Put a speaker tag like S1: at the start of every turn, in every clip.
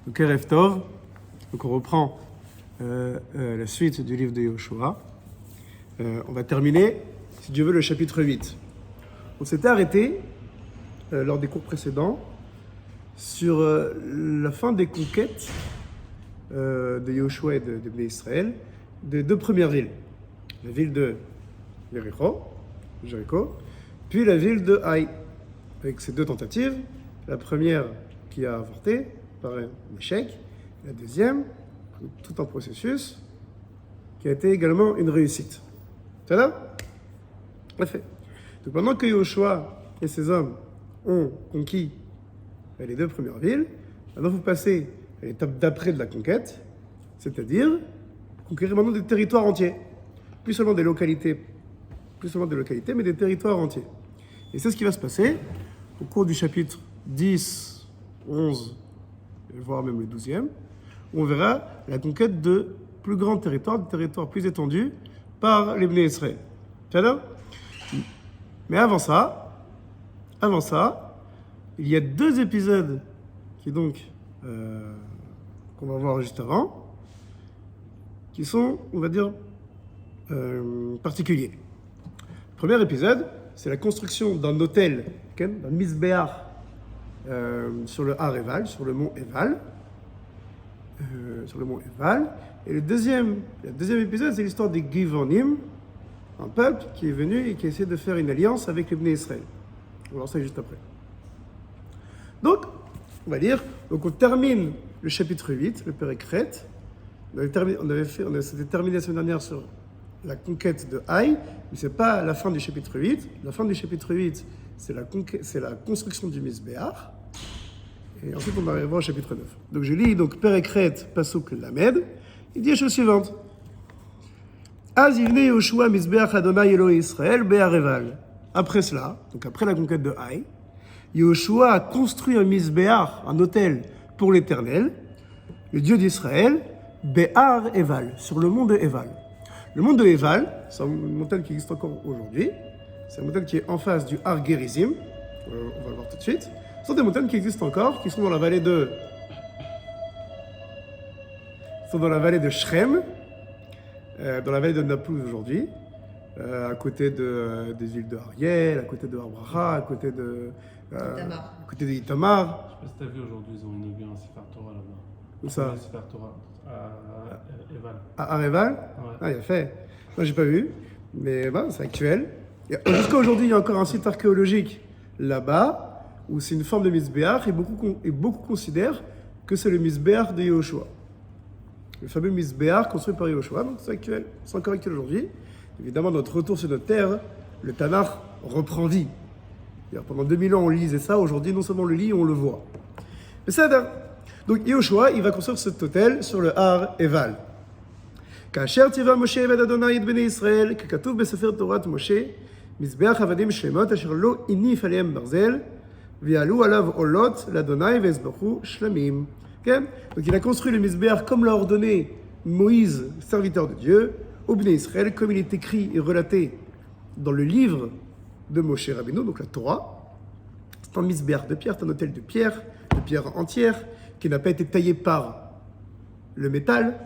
S1: Donc Erev Tov, donc on reprend la suite du livre de Yoshua. On va terminer, si Dieu veut, le chapitre 8. On s'était arrêté, lors des cours précédents, sur la fin des conquêtes de Yoshua et de Bnei Israël, des deux premières villes. La ville de Jéricho, puis la ville de Haï. Avec ces deux tentatives, la première qui a avorté par un échec, la deuxième, tout en processus, qui a été également une réussite. C'est là ? Parfait. Donc pendant que Yoshua et ses hommes ont conquis les deux premières villes, maintenant vous passez à l'étape d'après de la conquête, c'est-à-dire conquérir maintenant des territoires entiers. Plus seulement des localités, mais des territoires entiers. Et c'est ce qui va se passer au cours du chapitre 10, 11, voire même le 12e, où on verra la conquête de plus grands territoires, de territoires plus étendus par les Bnei Israël. C'est-à-dire ? Mais avant ça, il y a deux épisodes qu'on va voir juste avant, qui sont, on va dire, particuliers. Le premier épisode, c'est la construction d'un autel, d'un misbéach, sur le Har Eval, sur le mont Eval. Et le deuxième épisode, c'est l'histoire des Givonim, un peuple qui est venu et qui essaie de faire une alliance avec les Bnei Israël. On va voir ça juste après. Donc, on termine le chapitre 8, le Pérekret. On s'était terminé la semaine dernière sur la conquête de Haï, mais ce n'est pas la fin du chapitre 8. La fin du chapitre 8, c'est la construction du Misbéach. Et ensuite, on arrivera au chapitre 9. Donc, je lis Pérekret, Pasuk Lamed. Il dit la chose suivante. Az yivne Yoshua Misbéach Adonai Eloi Israël Be'ar Eval. Après cela, donc après la conquête de Haï, Yoshua a construit un Misbéach, un autel pour l'Éternel, le Dieu d'Israël, Be'ar Eval, sur le mont de Eval. Le mont de Eval, c'est une montagne qui existe encore aujourd'hui. C'est une montagne qui est en face du Har Gerizim. On va le voir tout de suite. Ce sont des montagnes qui existent encore, qui sont dans la vallée de Shrem, dans la vallée de Naplouse aujourd'hui, à côté des îles de Ariel, à côté de Arbracha, à côté de Itamar.
S2: Je sais pas si tu as vu aujourd'hui, ils ont inauguré un Sefer Torah là-bas.
S1: Où ça ?
S2: Un Sefer Torah à Eval.
S1: À Areval ?
S2: Ouais.
S1: Ah, il a fait. Moi, j'ai pas vu, mais c'est actuel. Jusqu'à aujourd'hui, il y a encore un site archéologique là-bas, où c'est une forme de Misbéach, et beaucoup considèrent que c'est le Misbéach de Yoshua. Le fameux Misbéach construit par Yoshua, donc c'est actuel. C'est encore actuel aujourd'hui. Évidemment, notre retour sur notre terre, le Tanakh reprend vie. Pendant 2000 ans, on lisait ça. Aujourd'hui, non seulement on le lit, on le voit. Mais ça, donc Yoshua, il va construire cet autel sur le Har Eval. כאשר ציווה משה עבד אדוני את בני ישראל, ככתוב בספר תורת משה, מזבח עבדים שלמות אשר לא הניף עליהם ברזל, ויעלו עליו עולות לאדוני ויזבחו שלמים. Okay? Donc il a construit le Misbéach comme l'a ordonné Moïse, serviteur de Dieu, au Bnei Israël, comme il est écrit et relaté dans le livre de Moshe Rabbeinu, donc la Torah. C'est un Misbéach de pierre, c'est un autel de pierre entière, qui n'a pas été taillé par le métal.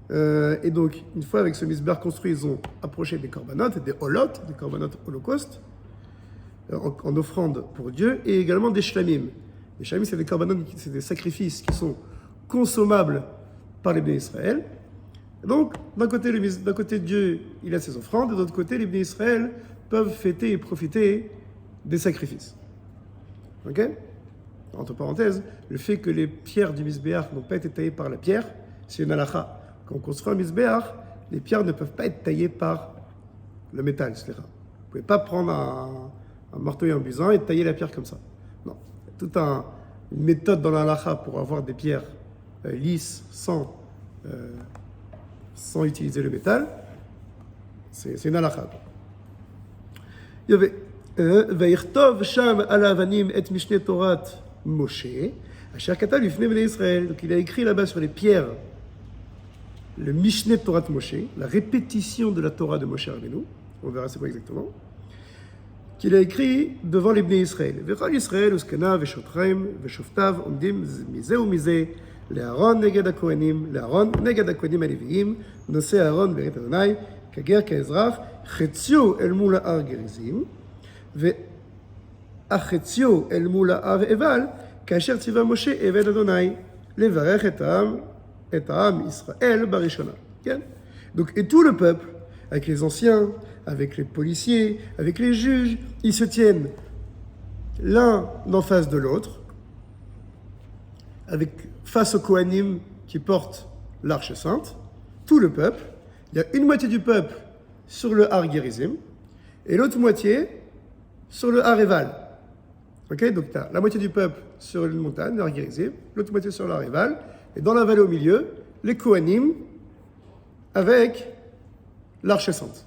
S1: Et donc, une fois avec ce Misbéach construit, ils ont approché des corbanotes, des holotes, des corbanotes holocaustes, en offrande pour Dieu, et également des shlamim. Les shlamim, c'est des corbanotes, c'est des sacrifices qui sont consommables par les Bnei Israël. Et donc, d'un côté, Dieu, il a ses offrandes, et de l'autre côté, les Bnei Israël peuvent fêter et profiter des sacrifices. Ok ? Entre parenthèses, le fait que les pierres du Misbéach n'ont pas été taillées par la pierre, c'est une halakha. Quand on construit un Misbéach, les pierres ne peuvent pas être taillées par le métal, etc. Vous ne pouvez pas prendre un marteau et un busin et tailler la pierre comme ça. Non. Il y a toute une méthode dans la halakha pour avoir des pierres lisses sans utiliser le métal. C'est une halakha. Il y avait ויכתוב שם על האבנים את משנה תורת משה, אשר כתב לפני בני ישראל. Donc il a écrit là-bas sur les pierres le Mishneh Torah de Moshe, la répétition de la Torah de Moshe Rabbeinu. On verra c'est quoi exactement. qu'il a écrit devant les Bnei Israël. Vechol Israël, Uskena, Veshotreim, Veshoftav, Omdim, Mizeh ou Mizeh, לאהרון נגד הכהנים, לאהרון נגד הכהנים הלוויים, נושא אהרון ברית אדוני, כגר כאזרח, חציו אל מול ההר גריזים, והחציו אל מול ההר עיבל, כאשר ציווה משה עבד אדוני, לברך את העם ישראל בראשונה. כן? Donc, et tout le peuple, avec les anciens, avec les policiers, avec les juges, ils se tiennent l'un en face de l'autre, face aux Kohanim qui portent l'arche sainte, tout le peuple. Il y a une moitié du peuple sur le Har Gerizim et l'autre moitié sur le Har Eval. Okay, donc tu as la moitié du peuple sur une montagne, le Har Gerizim, l'autre moitié sur le Har Eval, et dans la vallée au milieu, les Kohanim avec l'arche sainte.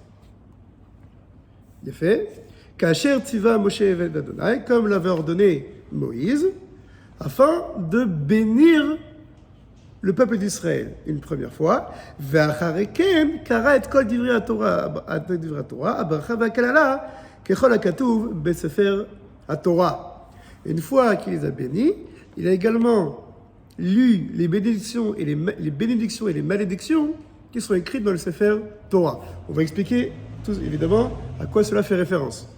S1: Il est fait. Kasher Tiva Moshe Eved Adonai, comme l'avait ordonné Moïse, afin de bénir le peuple d'Israël une première fois. Ve'achareken kara et kol divrei haTorah, abracha v'akalala, kechol hakatuv besefer haTorah. Une fois qu'il les a bénis, il a également lu les bénédictions et les malédictions qui sont écrites dans le Sefer Torah. On va expliquer tous évidemment à quoi cela fait référence.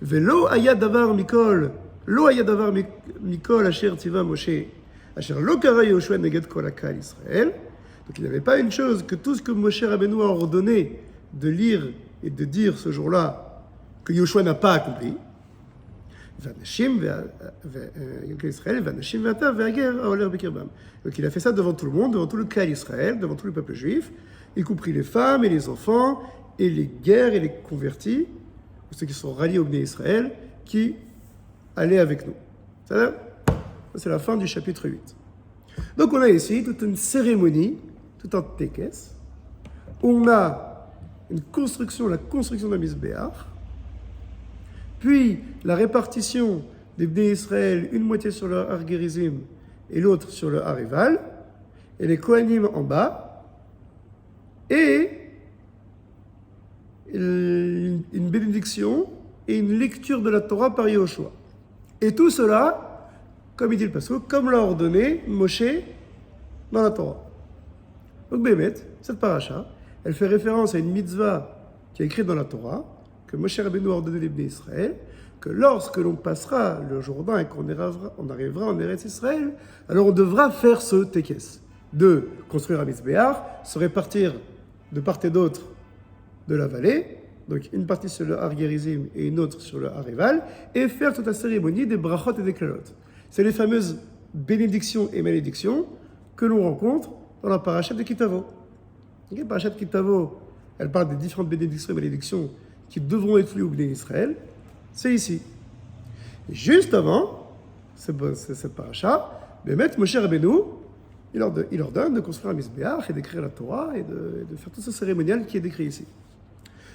S1: Ve'lo haya davar mikol. Lo haya davar mikol asher tiva Moshe, asher lo kara Yoshua neged kol hakal Israël. Donc il n'y avait pas une chose que tout ce que Moshe Rabbeinu a ordonné de lire et de dire ce jour-là que Yoshua n'a pas accompli. Vanashim Israël, vanashim ve'ata ve'ager haoler bekirbam. Donc il a fait ça devant tout le monde, devant tout le Kal Israël, devant tout le peuple juif, y compris les femmes et les enfants et les guerres et les convertis, ou ceux qui sont ralliés au Bnei Israël, qui allaient avec nous. Ça, c'est la fin du chapitre 8. Donc on a ici toute une cérémonie, tout un tekes, où on a la construction d'un Mizbeach, puis la répartition des Bnei Israël, une moitié sur le Har Gerizim et l'autre sur le Har Eval, et les Kohanim en bas, et une bénédiction et une lecture de la Torah par Yoshua. Et tout cela, comme il dit le Passouk, comme l'a ordonné Moshe dans la Torah. Donc Bémet, cette paracha, elle fait référence à une mitzvah qui est écrite dans la Torah, que Moshe Rabbeinu a ordonné les Bnei Israël, que lorsque l'on passera le Jourdain et qu'on arrivera en Eretz Israël, alors on devra faire ce tekes, de construire un Mizbeach, se répartir de part et d'autre de la vallée, donc une partie sur le Har Gerizim et une autre sur le Har Eval, et faire toute la cérémonie des brachot et des klalot. C'est les fameuses bénédictions et malédictions que l'on rencontre dans la parashat de Kitavo. La parashat de Kitavo, elle parle des différentes bénédictions et malédictions qui devront être lues au Bnei Israël. C'est ici. Et juste avant cette paracha, Moshe Rabbeinu, il ordonne de construire un Mizbeach et d'écrire la Torah et de faire tout ce cérémonial qui est décrit ici.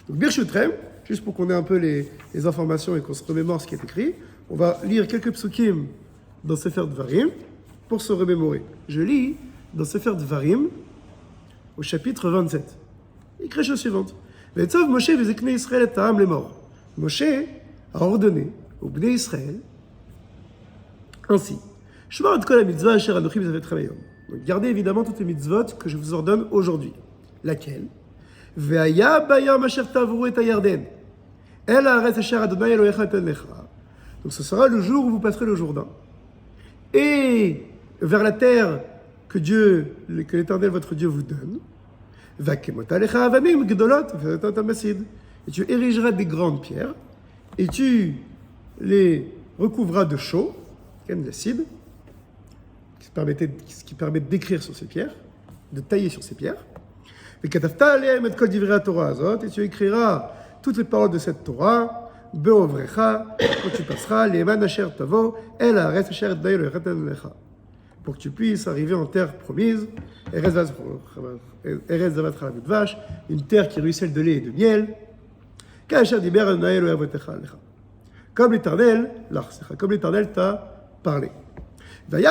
S1: Donc, Birchutrem, juste pour qu'on ait un peu les informations et qu'on se remémore ce qui est écrit, on va lire quelques psukim dans Sefer Dvarim pour se remémorer. Je lis dans Sefer Dvarim au chapitre 27. Il écrit chose suivante. Ve'etzov Moshe v'zeknei Israël et ha'am lemor. Moshe a ordonné au Bnei Israël ainsi. Shmar et kol ha-mitzvah asher anochi mitzvavetchem hayom. Donc, gardez évidemment toutes les mitzvot que je vous ordonne aujourd'hui. Laquelle? Ve'haya bayam asher tavru et hayarden. El haaretz asher Adonai Elohecha noten lecha. Donc ce sera le jour où vous passerez le Jourdain. Et vers la terre que l'Éternel votre Dieu vous donne. Va'kemota lecha avanim gdolot ve'otot hamasid. Et tu érigeras des grandes pierres et tu les recouvras de chaux, l'acide, qui permet d'écrire sur ces pierres, de tailler sur ces pierres. Et tu écriras toutes les paroles de cette Torah, be'ovrecha, quand tu passeras, le'eman asher tavo, el haaretz asher Adonai Elohecha noten lecha, pour que tu puisses arriver en terre promise, Eretz zavat chalav udvash, une terre qui ruisselle de lait et de miel, ka'asher diber Adonai Elohei avotecha lecha, comme l'Éternel t'a parlé. Donc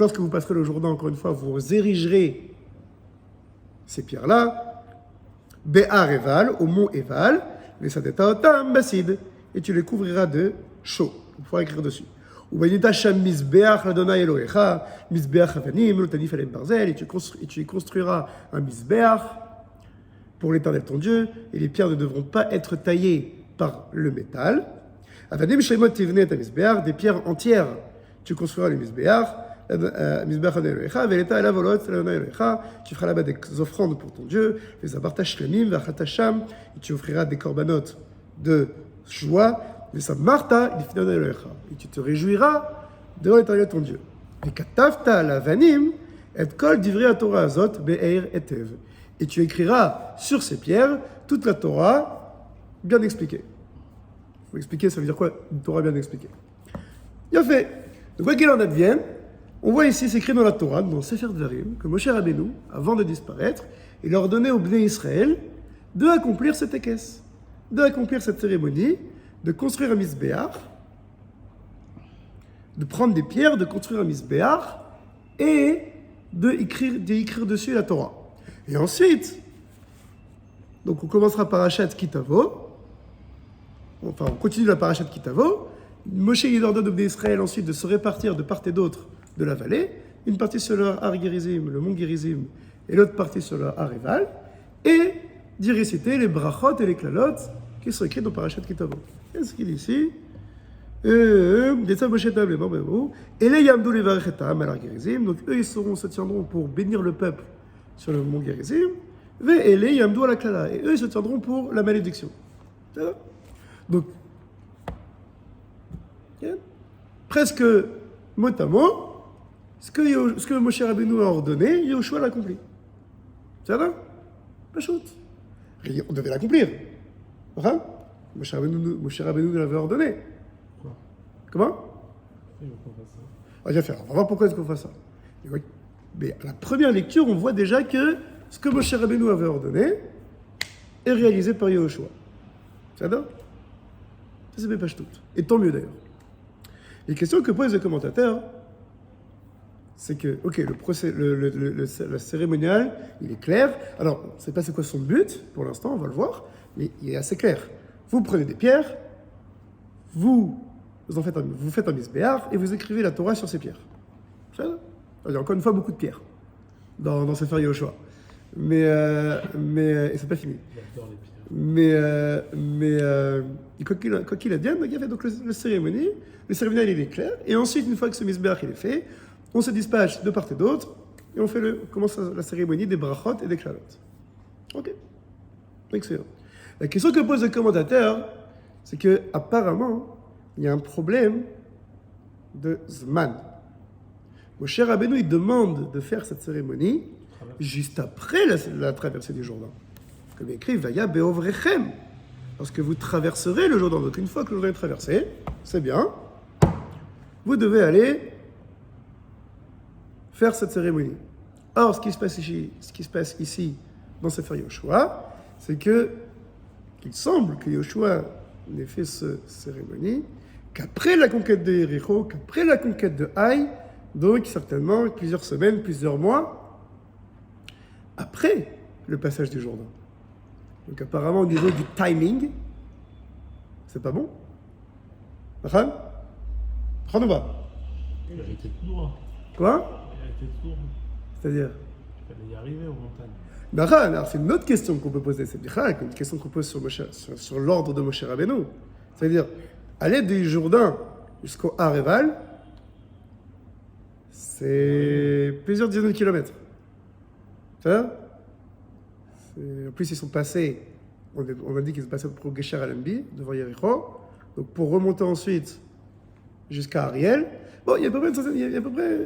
S1: lorsque vous passerez le Jourdain, encore une fois, vous érigerez ces pierres-là, Be'ar Eval, au mont Eval, les sadeta otam basid, et tu les couvriras de chaux. Il faudra écrire dessus. Ou benita sham misbeach l'Adonai Elohecha, misbeach avanim, l'otanif alem barzel, et tu y construiras un misbeach pour l'Éternel ton Dieu, et les pierres ne devront pas être taillées par le métal. Avanim shemot tivne ta misbeach, des pierres entières, tu construiras le misbeach. Misbeach Adonai Elohecha, ve'eleta elav olot l'Adonai Elohecha, tu feras là-bas des offrandes pour ton Dieu, les abarta shlemim ve'achatasham, et tu offriras des corbanotes de joie, les samarta l'Adonai Elohecha, et tu te réjouiras devant l'Éternel ton Dieu. Et katavta lavanim et kol divrei Torah azot be'er etev, et tu écriras sur ces pierres toute la Torah bien expliquée. Il faut expliquer, ça veut dire quoi, une Torah bien expliquée. Bien fait. Donc quoi qu'il en advienne, on voit ici, c'est écrit dans la Torah, dans Sefer Dvarim, que Moshe Rabbeinu, avant de disparaître, il ordonnait au Bnei Israël de accomplir cette équesse, d'accomplir cette cérémonie, de construire un misbéach, de prendre des pierres, de construire un misbéach, et d'écrire dessus la Torah. Et ensuite, donc on commencera Parashat Kitavo, enfin on continue la Parashat Kitavo, Moshe il ordonne au Bnei Israël ensuite de se répartir de part et d'autre de la vallée, une partie sur le Har Gerizim, le mont Gerizim, et l'autre partie sur le Har Eval, et d'y réciter les brachot et les klalot qui sont écrits dans Parashat Kitavo. Qu'est-ce qu'il dit ici? Et les Yamdou les Varechetam à Har Gerizim, donc eux ils se tiendront pour bénir le peuple sur le mont Gerizim, et les Yamdou à la Klala, et eux ils se tiendront pour la malédiction. Donc, presque mot à mot, ce que Moshe Rabbeinu a ordonné, Yoshua l'a accompli. Ça va? Pas shoot. On devait l'accomplir. Enfin, Moshe Rabbeinu l'avait ordonné.
S2: Quoi?
S1: Comment?
S2: Il veut qu'on fasse ça.
S1: On va faire. On va voir pourquoi est-ce qu'on fait ça. Mais à la première lecture, on voit déjà que ce que Moshe Rabbeinu avait ordonné est réalisé par Yoshua. Ça va? Ça, c'est pas shoot. Et tant mieux d'ailleurs. Les questions que posent les commentateurs, c'est que, ok, le cérémonial, il est clair. Alors, on ne sait pas c'est quoi son but, pour l'instant, on va le voir, mais il est assez clair. Vous prenez des pierres, vous faites un misbéach, et vous écrivez la Torah sur ces pierres. Ça va? Il y a encore une fois beaucoup de pierres dans Sefer Yoshua. Mais et c'est pas fini.
S2: J'adore les pierres.
S1: Quoi qu'il advienne, il y avait donc le cérémonial il est clair, et ensuite, une fois que ce misbéach il est fait, on se dispatche de part et d'autre, et on commence la cérémonie des brachot et des klalot. Ok. Excellent. La question que pose le commentateur, c'est que apparemment, il y a un problème de Zman. Moshe Rabbeinu, il demande de faire cette cérémonie juste après la traversée du Jourdain. Comme il écrit, Vaya beovrechem, lorsque vous traverserez le Jourdain. Donc une fois que le Jourdain est traversé, c'est bien, vous devez aller faire cette cérémonie. Or, ce qui se passe ici dans Sefer Yoshua, c'est qu'il semble que Yoshua n'ait fait cette cérémonie qu'après la conquête de Jéricho, qu'après la conquête de Haï, donc certainement plusieurs semaines, plusieurs mois, après le passage du Jourdain. Donc apparemment au niveau du timing, c'est pas bon. Raham ou pas?
S2: Il a été tout droit.
S1: Quoi?
S2: Il a été tout droit.
S1: C'est-à-dire?
S2: Il fallait y arriver aux montagnes.
S1: Alors c'est une autre question qu'on peut poser, c'est une question qu'on pose sur l'ordre de Moshe Rabbeinu. C'est-à-dire, aller du Jourdain jusqu'au Har Eval, c'est plusieurs dizaines de kilomètres. Ça? En plus, ils sont passés, on a dit qu'ils sont passés pour Gesher Alembi, devant Jéricho. Donc pour remonter ensuite jusqu'à Ariel, bon, il y a à peu près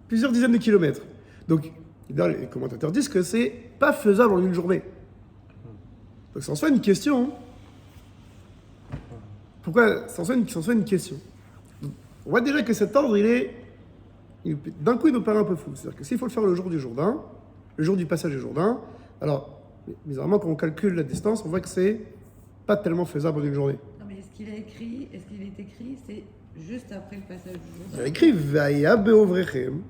S1: plusieurs dizaines de kilomètres. Donc, les commentateurs disent que c'est pas faisable en une journée. Donc, ça en soit une question. Pourquoi ça en soit une question? Donc, on voit déjà que cet ordre, d'un coup, il nous paraît un peu fou. C'est-à-dire que s'il faut le faire le jour du Jourdain, le jour du passage du Jourdain, alors, bizarrement, quand on calcule la distance, on voit que c'est pas tellement faisable en une journée.
S3: Non, mais est-ce qu'il est écrit, c'est juste après le passage du Jourdain?
S1: Il a écrit Vaya beovrechem.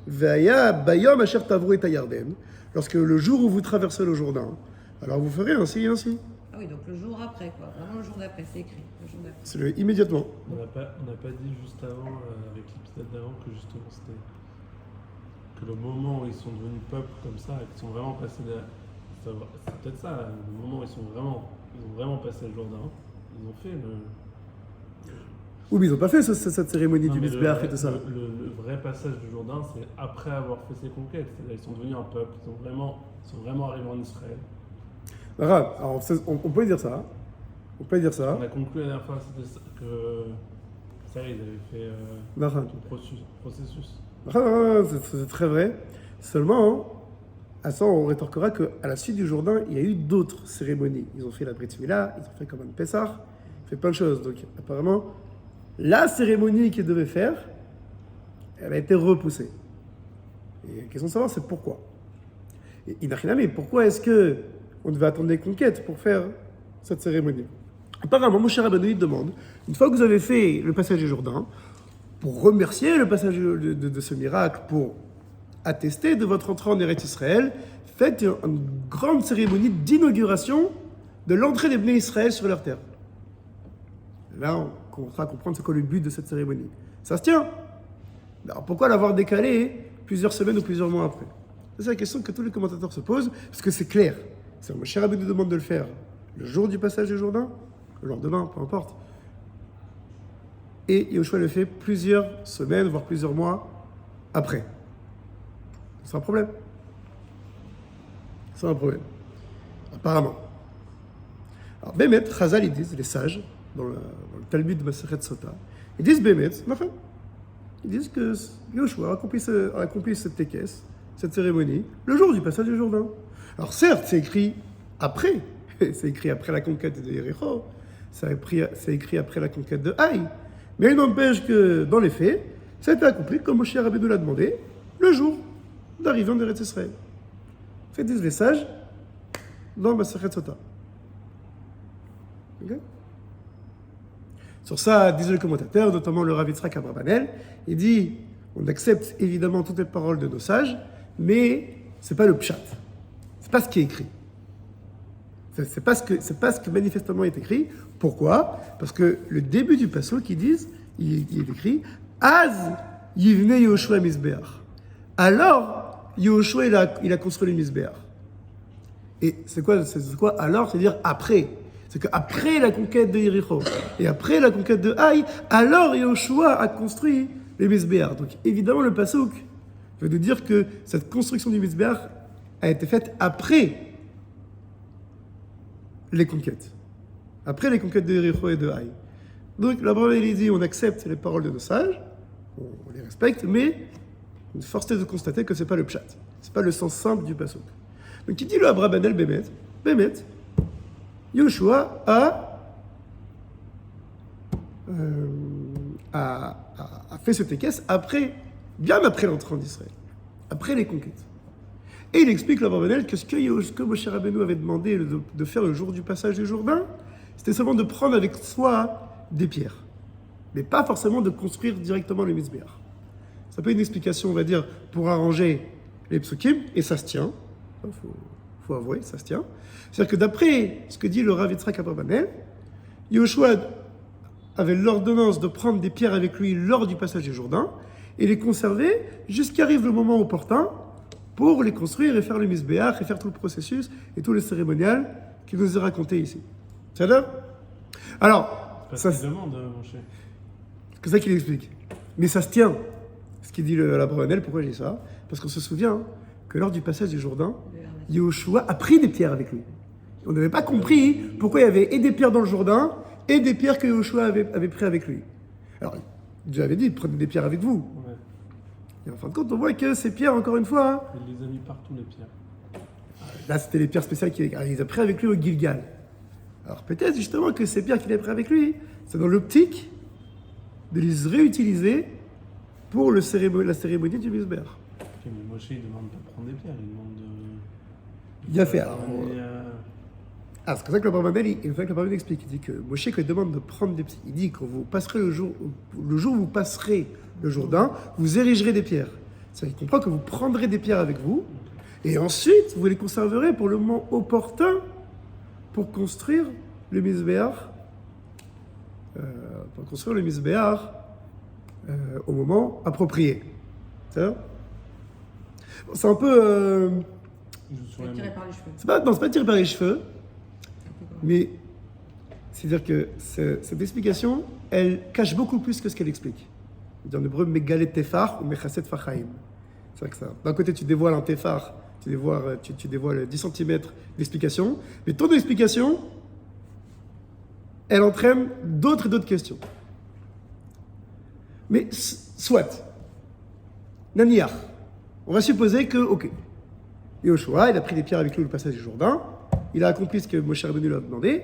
S1: Vaya bayom asher tavru et Yarden, lorsque le jour où vous traversez le Jourdain, alors vous ferez ainsi et ainsi.
S3: Ah oui, donc le jour après, quoi. Vraiment le jour d'après, c'est écrit. Le jour d'après.
S1: C'est immédiatement.
S2: On n'a pas dit juste avant, avec l'épisode d'avant, que justement c'était. Que le moment où ils sont devenus peuple comme ça, et qu'ils sont vraiment passés. C'est peut-être ça, là, le moment où ils ont vraiment passé le Jourdain, ils ont fait le.
S1: Oui, mais ils n'ont pas fait cette cérémonie
S2: Non,
S1: du
S2: mais
S1: Mizbeach et tout ça.
S2: le vrai passage du Jourdain, c'est après avoir fait ses conquêtes. C'est-à-dire ils sont devenus un peuple, ils sont vraiment arrivés en Israël.
S1: Alors, on peut dire ça. Hein. On peut dire ça.
S2: On a conclu la dernière fois que ça, ils avaient fait
S1: D'accord.
S2: tout le processus.
S1: C'est très vrai. Seulement, à ça, on rétorquera qu'à la suite du Jourdain, il y a eu d'autres cérémonies. Ils ont fait la Brit Mila, ils ont fait comme un Pessah, ils ont fait plein de choses. Donc, apparemment, la cérémonie qu'ils devaient faire, elle a été repoussée. Et la question de savoir, c'est pourquoi. Et Inachinami, pourquoi est-ce que on devait attendre des conquêtes pour faire cette cérémonie? Apparemment, Moshe Rabbeinu demande, une fois que vous avez fait le passage du Jourdain, pour remercier le passage de ce miracle, pour attester de votre entrée en Eretz Israël, faites une grande cérémonie d'inauguration de l'entrée des Bnei Israël sur leur terre. Là, on commencera à comprendre c'est quoi le but de cette cérémonie. Ça se tient. Alors pourquoi l'avoir décalé plusieurs semaines ou plusieurs mois après? C'est la question que tous les commentateurs se posent, parce que c'est clair. C'est Moshe Rabbeinu nous demande de le faire le jour du passage du Jourdain, le lendemain, peu importe. Et Yoshua le fait plusieurs semaines, voire plusieurs mois après. C'est un problème. C'est un problème. Apparemment. Alors, Bémet, Chazal, ils disent, les sages, dans le Talmud de Masechet Sota, ils disent Bémet, ils disent que Yoshua a accompli cette tekes, cette cérémonie, le jour du passage du Jourdain. Alors certes, c'est écrit après, c'est écrit après la conquête de Yericho, c'est écrit après la conquête de Haï, mais il n'empêche que, dans les faits, ça a été accompli, comme Moshe Rabbeinu l'a demandé, le jour d'arrivée en Eretz Israël. C'est disent les sages dans Masechet Sota. Okay? Sur ça, disent les commentateurs, notamment le Rav Yitzhak Abrabanel, il dit, on accepte évidemment toutes les paroles de nos sages, mais c'est pas le pshat, c'est pas ce qui est écrit. C'est pas ce que manifestement est écrit. Pourquoi? Parce que le début du pasuk, ils disent, il est écrit, Az yivne Yoshua Mizbeach. Alors, Yoshua, il a construit le Mizbeach. Et c'est quoi alors? C'est-à-dire après. C'est qu'après la conquête de Yericho et après la conquête de Haï, alors Yoshua a construit le Mizbeach. Donc évidemment, le pasuk veut nous dire que cette construction du Mizbeach a été faite après les conquêtes. Après les conquêtes de Yericho et de Haï. Donc la Bible il dit on accepte les paroles de nos sages, on les respecte, mais une force est de constater que ce n'est pas le pshat. Ce n'est pas le sens simple du pasuk. Donc il dit le Abrabanel Bémet, Yoshua a fait ce tekes bien après l'entrée en Israël, après les conquêtes. Et il explique là que ce que Moshe Rabbeinu avait demandé de faire le jour du passage du Jourdain, c'était seulement de prendre avec soi des pierres, mais pas forcément de construire directement le Mizbeach. Ça peut être une explication, on va dire, pour arranger les psukim, et ça se tient, il faut avouer, ça se tient. C'est-à-dire que d'après ce que dit le Rav Yitzhak Abrabanel, Yoshua avait l'ordonnance de prendre des pierres avec lui lors du passage du Jourdain et les conserver jusqu'arrive le moment opportun pour les construire et faire le Mizbeach et faire tout le processus et tout le cérémonial qui nous est raconté ici. Ça va? Alors,
S2: C'est pas ce qu'il demande, mon cher.
S1: C'est ça qu'il explique. Mais ça se tient. Ce qu'il dit l'Abrabanel, pourquoi j'ai ça? Parce qu'on se souvient que lors du passage du Jourdain, Yoshua a pris des pierres avec lui. On n'avait pas compris pourquoi il y avait et des pierres dans le Jourdain et des pierres que Yoshua avait pris avec lui. Alors, Dieu avait dit, prenez des pierres avec vous.
S2: Ouais.
S1: Et en fin de compte, on voit que ces pierres, encore une fois,
S2: Il les a mis partout, les pierres.
S1: là c'était les pierres spéciales qu'il les a pris avec lui au Gilgal. Alors peut-être justement que ces pierres qu'il a pris avec lui, c'est dans l'optique de les réutiliser pour la cérémonie du Mizbeach.
S2: Ok, mais Moshe, il demande pas de prendre des pierres, il demande de...
S1: Il a fait. Alors, c'est comme ça que le Abrabanel explique. Il dit que Moshe, quand il demande de prendre des pierres, il dit que vous passerez le jour où vous passerez le Jourdain, vous érigerez des pierres. C'est-à-dire qu'il comprend que vous prendrez des pierres avec vous, et ensuite vous les conserverez pour le moment opportun pour construire le Mizbeach, au moment approprié. C'est un peu...
S2: Juste sur
S3: C'est
S2: les
S3: tiré
S2: mots.
S3: par les cheveux.
S1: c'est pas tiré par les cheveux,
S3: C'est un peu comme-
S1: mais c'est-à-dire que cette explication, elle cache beaucoup plus que ce qu'elle explique. En hébreu, Megalet Tefar ou Mechaset Fachaim. C'est vrai que ça. D'un côté, tu dévoiles un Tefar, tu dévoiles 10 cm d'explication, mais ton explication, elle entraîne d'autres et d'autres questions. Mais soit, Naniach, on va supposer que, ok, Yoshua, il a pris des pierres avec lui le passage du Jourdain, il a accompli ce que Moshe Rabbeinu lui a demandé,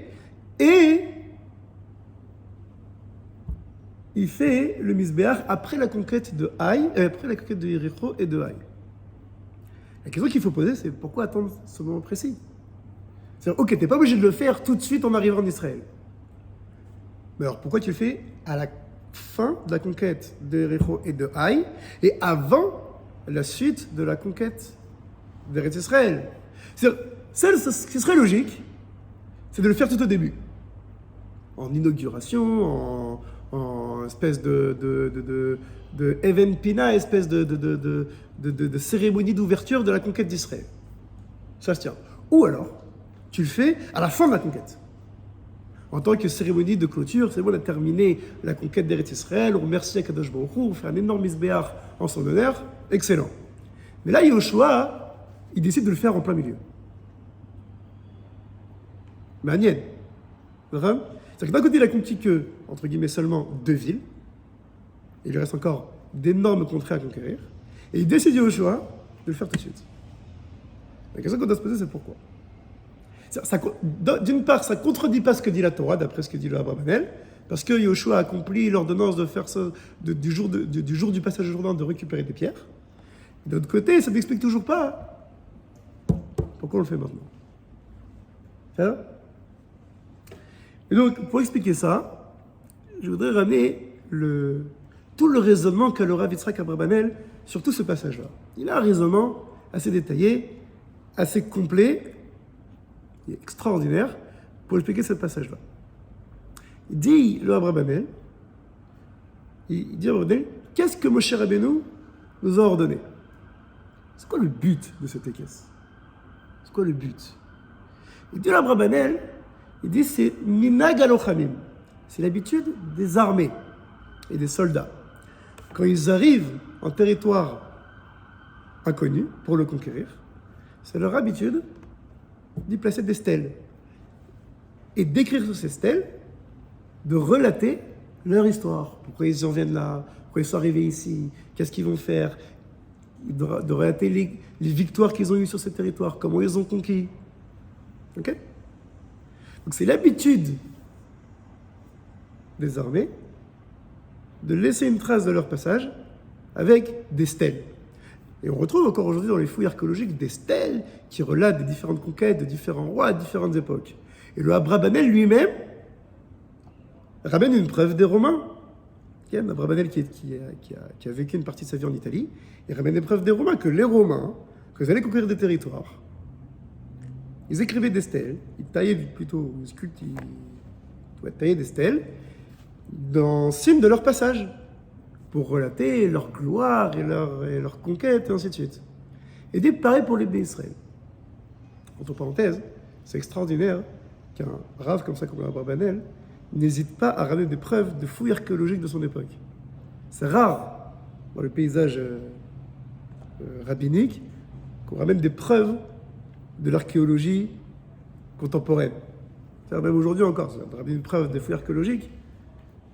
S1: et il fait le Mizbeach après la conquête de Haï, après la conquête de Yericho et de Haï. La question qu'il faut poser, c'est pourquoi attendre ce moment précis? C'est-à-dire, ok, t'es pas obligé de le faire tout de suite en arrivant en Israël. Mais alors pourquoi tu le fais à la fin de la conquête de Yericho et de Haï et avant la suite de la conquête d'Eretz Israël? C'est-à-dire, ce qui serait logique, c'est de le faire tout au début. En inauguration, en espèce de Even Pina, espèce de cérémonie d'ouverture de la conquête d'Israël. Ça se tient. Ou alors, tu le fais à la fin de la conquête. En tant que cérémonie de clôture, c'est bon, on a terminé la conquête d'Eretz Israël, on remercie Akadosh Baruch Hu, on fait un énorme misbéach en son honneur, excellent. Mais là, Yoshua, il décide de le faire en plein milieu. Manienne. C'est-à-dire que d'un côté, il a conquis que, entre guillemets, seulement 2 villes. Et il lui reste encore d'énormes contrées à conquérir. Et il décide, Yoshua, de le faire tout de suite. La question qu'on doit se poser, c'est pourquoi. D'une part, ça ne contredit pas ce que dit la Torah, d'après ce que dit le Abrabanel, parce que Yoshua a accompli l'ordonnance de faire ça du jour du passage au Jourdain, de récupérer des pierres. D'un autre côté, ça n'explique toujours pas pourquoi on le fait maintenant. Ça? Et donc, pour expliquer ça, je voudrais ramener tout le raisonnement qu'a le Rav Yitzhak Abrabanel sur tout ce passage-là. Il a un raisonnement assez détaillé, assez complet, et extraordinaire, pour expliquer ce passage-là. Il dit, le Abrabanel, qu'est-ce que Moshe Rabbeinu nous a ordonné? C'est quoi le but de cette équesse? C'est quoi le but? Il dit, le Abrabanel, il dit c'est minag alochamim, c'est l'habitude des armées et des soldats. Quand ils arrivent en territoire inconnu pour le conquérir, c'est leur habitude d'y placer des stèles et d'écrire sur ces stèles, de relater leur histoire. Pourquoi ils en viennent là, pourquoi ils sont arrivés ici, qu'est-ce qu'ils vont faire, de relater les victoires qu'ils ont eues sur ce territoire, comment ils ont conquis. Ok? Donc c'est l'habitude des armées de laisser une trace de leur passage avec des stèles. Et on retrouve encore aujourd'hui dans les fouilles archéologiques des stèles qui relatent des différentes conquêtes de différents rois à différentes époques. Et le Abrabanel lui-même ramène une preuve des Romains. Abrabanel qui a vécu une partie de sa vie en Italie, il ramène des preuves des Romains que les Romains, quand ils allaient conquérir des territoires, ils écrivaient des stèles, ils taillaient plutôt, ils taillaient des stèles dans signe de leur passage, pour relater leur gloire et leur conquête, et ainsi de suite. Et dit pareil pour les Israël. Entre parenthèses, c'est extraordinaire qu'un rave comme ça, comme Abrabanel, n'hésite pas à ramener des preuves de fouilles archéologiques de son époque. C'est rare dans le paysage rabbinique qu'on ramène des preuves de l'archéologie contemporaine. C'est-à-dire même aujourd'hui encore, de ramener une preuve des fouilles archéologiques,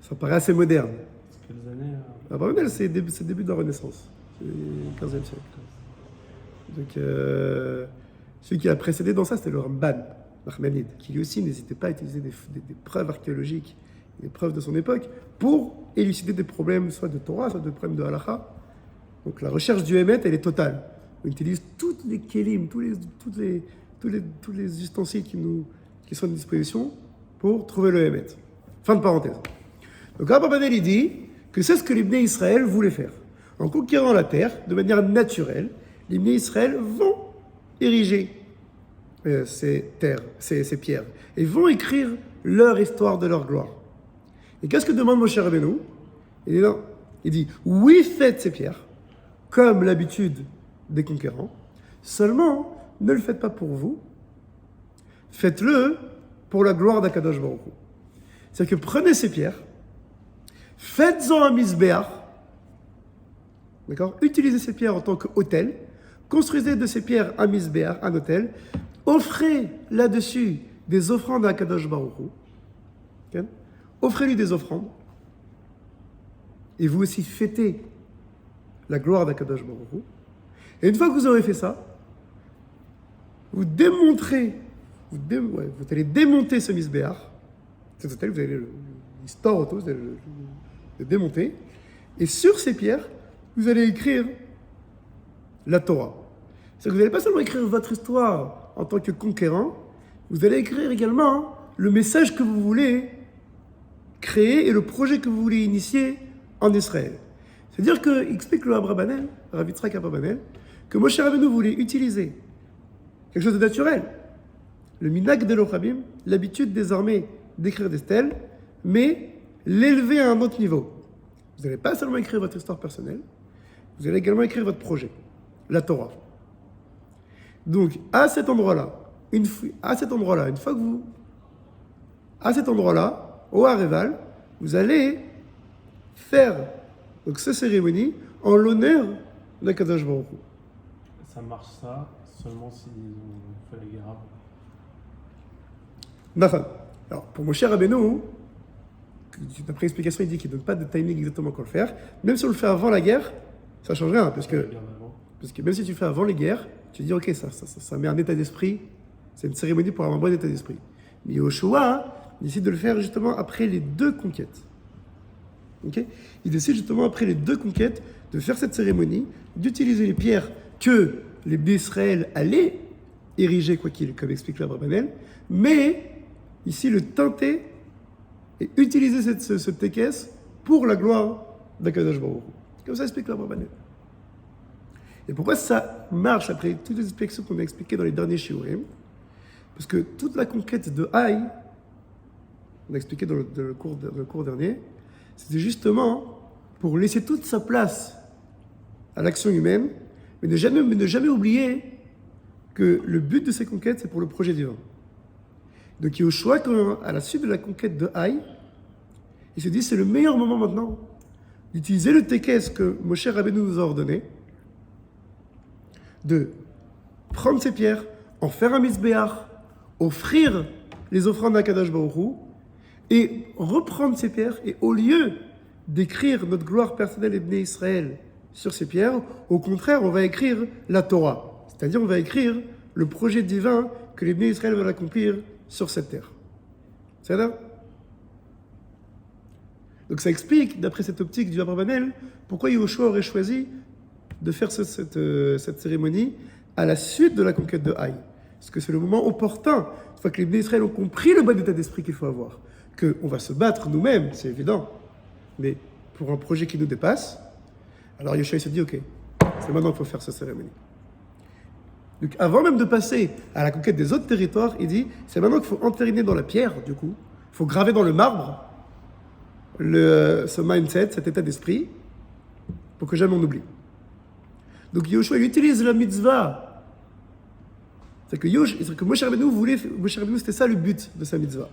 S1: ça paraît assez moderne.
S2: C'est quelles années
S1: Abrabanel, c'est le début de la Renaissance, c'est le 15e siècle. Donc, celui qui a précédé dans ça, c'était le Ramban, Nachmanide, qui lui aussi n'hésitait pas à utiliser des preuves archéologiques, des preuves de son époque, pour élucider des problèmes, soit de Torah, soit de problèmes de Halakha. Donc la recherche du Hémet, elle est totale. On utilise toutes les kélim, tous les ustensiles qui sont à disposition pour trouver le Hémet. Fin de parenthèse. Donc Abrabanel, il dit que c'est ce que les Bnei Israël voulaient faire. En conquérant la terre, de manière naturelle, les Bnei Israël vont ériger ces terres, ces pierres, et vont écrire leur histoire de leur gloire. Et qu'est-ce que demande Moshe Rabbeinu? Il dit non. Il dit, oui, faites ces pierres, comme l'habitude des conquérants, seulement ne le faites pas pour vous, faites-le pour la gloire d'Akadosh Baruch Hu. C'est-à-dire que prenez ces pierres, faites-en un misbéach, d'accord? Utilisez ces pierres en tant qu'autel, construisez de ces pierres un misbéach, un autel, offrez là-dessus des offrandes à Akadosh Baruch Hu, okay? Offrez-lui des offrandes, et vous aussi fêtez la gloire d'Akadosh Baruch Hu. Et une fois que vous aurez fait ça, vous démontrez, vous allez démonter ce misbéach, cet hôtel, vous allez le auto, vous allez le démonter, et sur ces pierres, vous allez écrire la Torah. C'est-à-dire que vous n'allez pas seulement écrire votre histoire en tant que conquérant, vous allez écrire également le message que vous voulez créer et le projet que vous voulez initier en Israël. C'est-à-dire que, explique le Abrabanel, Rav Yitzhak Abrabanel, que Moshe Rabbeinu voulait utiliser quelque chose de naturel, le minag de l'Ochabim, l'habitude désormais d'écrire des stèles, mais l'élever à un autre niveau. Vous n'allez pas seulement écrire votre histoire personnelle, vous allez également écrire votre projet, la Torah. Donc, à cet endroit-là, une fois que vous... À cet endroit-là, au Hareval, vous allez faire donc, cette cérémonie en l'honneur d'Akadosh Baruch Hu.
S2: Ça marche ça seulement s'ils ont fait la guerre avant.
S1: Nachan. Alors, pour Moshe Rabbeinu, d'après l'explication, il dit qu'il ne donne pas de timing exactement quand le faire. Même si on le fait avant la guerre, ça ne change rien. Parce que même si tu le fais avant les guerres, tu dis, ok, ça met un état d'esprit. C'est une cérémonie pour avoir un bon état d'esprit. Mais Yoshua décide de le faire justement après les deux conquêtes. Okay? Il décide justement après les deux conquêtes de faire cette cérémonie, d'utiliser les pierres que les d'Israël allaient ériger, comme explique le Abrabanel, mais ici le tenter et utiliser ce tekes pour la gloire d'Akadosh Baruch Hu. Comme ça explique le Abrabanel. Et pourquoi ça marche après toutes les explications qu'on a expliquées dans les derniers shiurim? Parce que toute la conquête de Haï, on a expliqué dans le cours dernier, c'était justement pour laisser toute sa place à l'action humaine, mais ne jamais oublier que le but de ces conquêtes, c'est pour le projet divin. Donc Yoshua, à la suite de la conquête de Haï, il se dit c'est le meilleur moment maintenant d'utiliser le tekes que Moshe Rabbeinu nous a ordonné, de prendre ces pierres, en faire un misbéach, offrir les offrandes à Kadosh Baruch Hu, et reprendre ces pierres, et au lieu d'écrire notre gloire personnelle et de Israël sur ces pierres, au contraire, on va écrire la Torah. C'est-à-dire, on va écrire le projet divin que les Israël veulent accomplir sur cette terre. C'est ça? Donc ça explique, d'après cette optique du Abrabanel, pourquoi Yoshua aurait choisi de faire cette cérémonie à la suite de la conquête de Haï. Parce que c'est le moment opportun, une fois que les Israël ont compris le bon état d'esprit qu'il faut avoir, qu'on va se battre nous-mêmes, c'est évident, mais pour un projet qui nous dépasse, alors Yoshua se dit, ok, c'est maintenant qu'il faut faire cette cérémonie. Donc avant même de passer à la conquête des autres territoires, il dit, c'est maintenant qu'il faut entériner dans la pierre, du coup, il faut graver dans le marbre ce mindset, cet état d'esprit, pour que jamais on oublie. Donc Yoshua il utilise la mitzvah. C'est-à-dire que Moshe Rabbeinu c'était ça le but de sa mitzvah.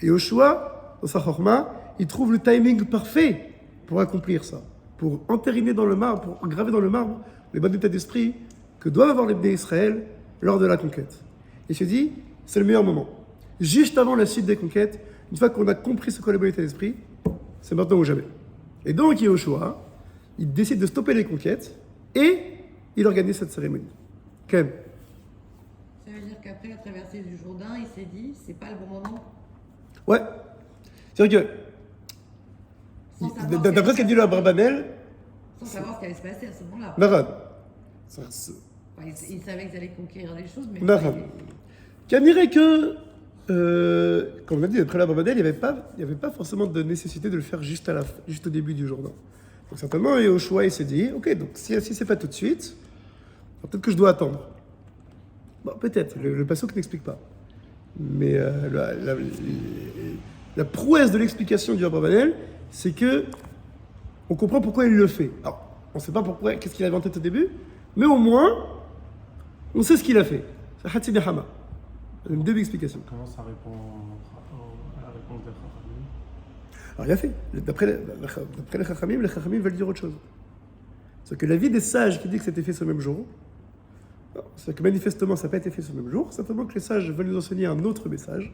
S1: Et Yoshua, dans sa chorma, il trouve le timing parfait pour accomplir ça, pour entériner dans le marbre, pour graver dans le marbre les bons états d'esprit que doivent avoir les Bnei Israël lors de la conquête. Il se dit, c'est le meilleur moment. Juste avant la suite des conquêtes, une fois qu'on a compris ce qu'est le bon état d'esprit, c'est maintenant ou jamais. Et donc Yoshua, il décide de stopper les conquêtes et il organise cette cérémonie. Ken?
S3: Ça veut dire qu'après la traversée du Jourdain, il s'est dit, c'est pas le bon moment.
S1: Ouais. C'est-à-dire que, d'après ce qu'a dit le Abrabanel,
S3: sans savoir ce qui allait se passer à ce moment-là.
S1: Narad.
S3: Enfin, il savait qu'ils allaient conquérir les choses, mais...
S1: Narad. Qui dirait que, comme on a dit, d'après l'Abrabanel, il n'y avait pas forcément de nécessité de le faire juste au début du Jourdain. Donc certainement, Yoshua il s'est dit, ok, donc si c'est pas tout de suite, peut-être que je dois attendre. Bon, peut-être, le pasuk n'explique pas. Mais la prouesse de l'explication du Abravanel, c'est que on comprend pourquoi il le fait. Alors, on ne sait pas pourquoi, qu'est-ce qu'il avait en tête au début, mais au moins, on sait ce qu'il a fait. C'est Hatsi Nehama. Une deuxième explication.
S2: Comment ça répond à la réponse des Chachamim?
S1: Alors, il a fait. D'après les Chachamim veulent dire autre chose. C'est que l'avis des sages qui dit que c'était fait ce même jour, c'est que manifestement ça n'a pas été fait ce même jour, simplement que les sages veulent nous enseigner un autre message,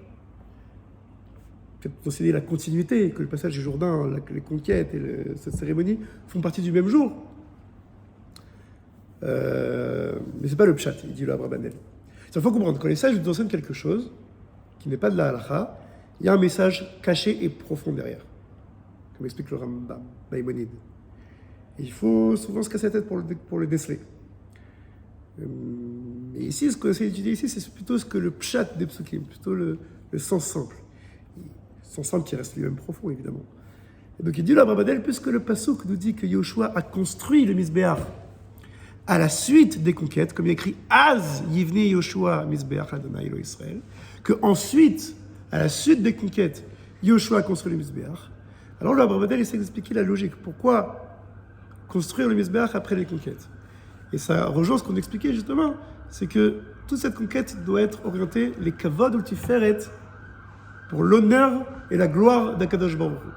S1: peut-être nous enseigner la continuité, que le passage du Jourdain, les conquêtes et cette cérémonie font partie du même jour. Mais c'est pas le pshat, il dit le Abravanel. Il faut comprendre, quand les sages nous enseignent quelque chose qui n'est pas de la halakha, il y a un message caché et profond derrière, comme explique le Rambam, Maïmonide. Et il faut souvent se casser la tête pour le déceler. Et ici, ce qu'on essaie d'étudier ici, c'est plutôt ce que le pshat des psukim, plutôt le sens simple. Le sens simple qui reste lui-même profond, évidemment. Et donc il dit là, Abravanel, puisque le pasuk nous dit que Yoshua a construit le Mizbeach à la suite des conquêtes, comme il écrit Az Yivni Yoshua Mizbeach Adonai Elo Israël, que ensuite, à la suite des conquêtes, Yoshua a construit le Mizbeach. Alors là, Abravanel essaie d'expliquer la logique. Pourquoi construire le Mizbeach après les conquêtes? Et ça rejoint ce qu'on expliquait justement, c'est que toute cette conquête doit être orientée, les kavod ultiferet, pour l'honneur et la gloire d'Akadosh Baruch Hu.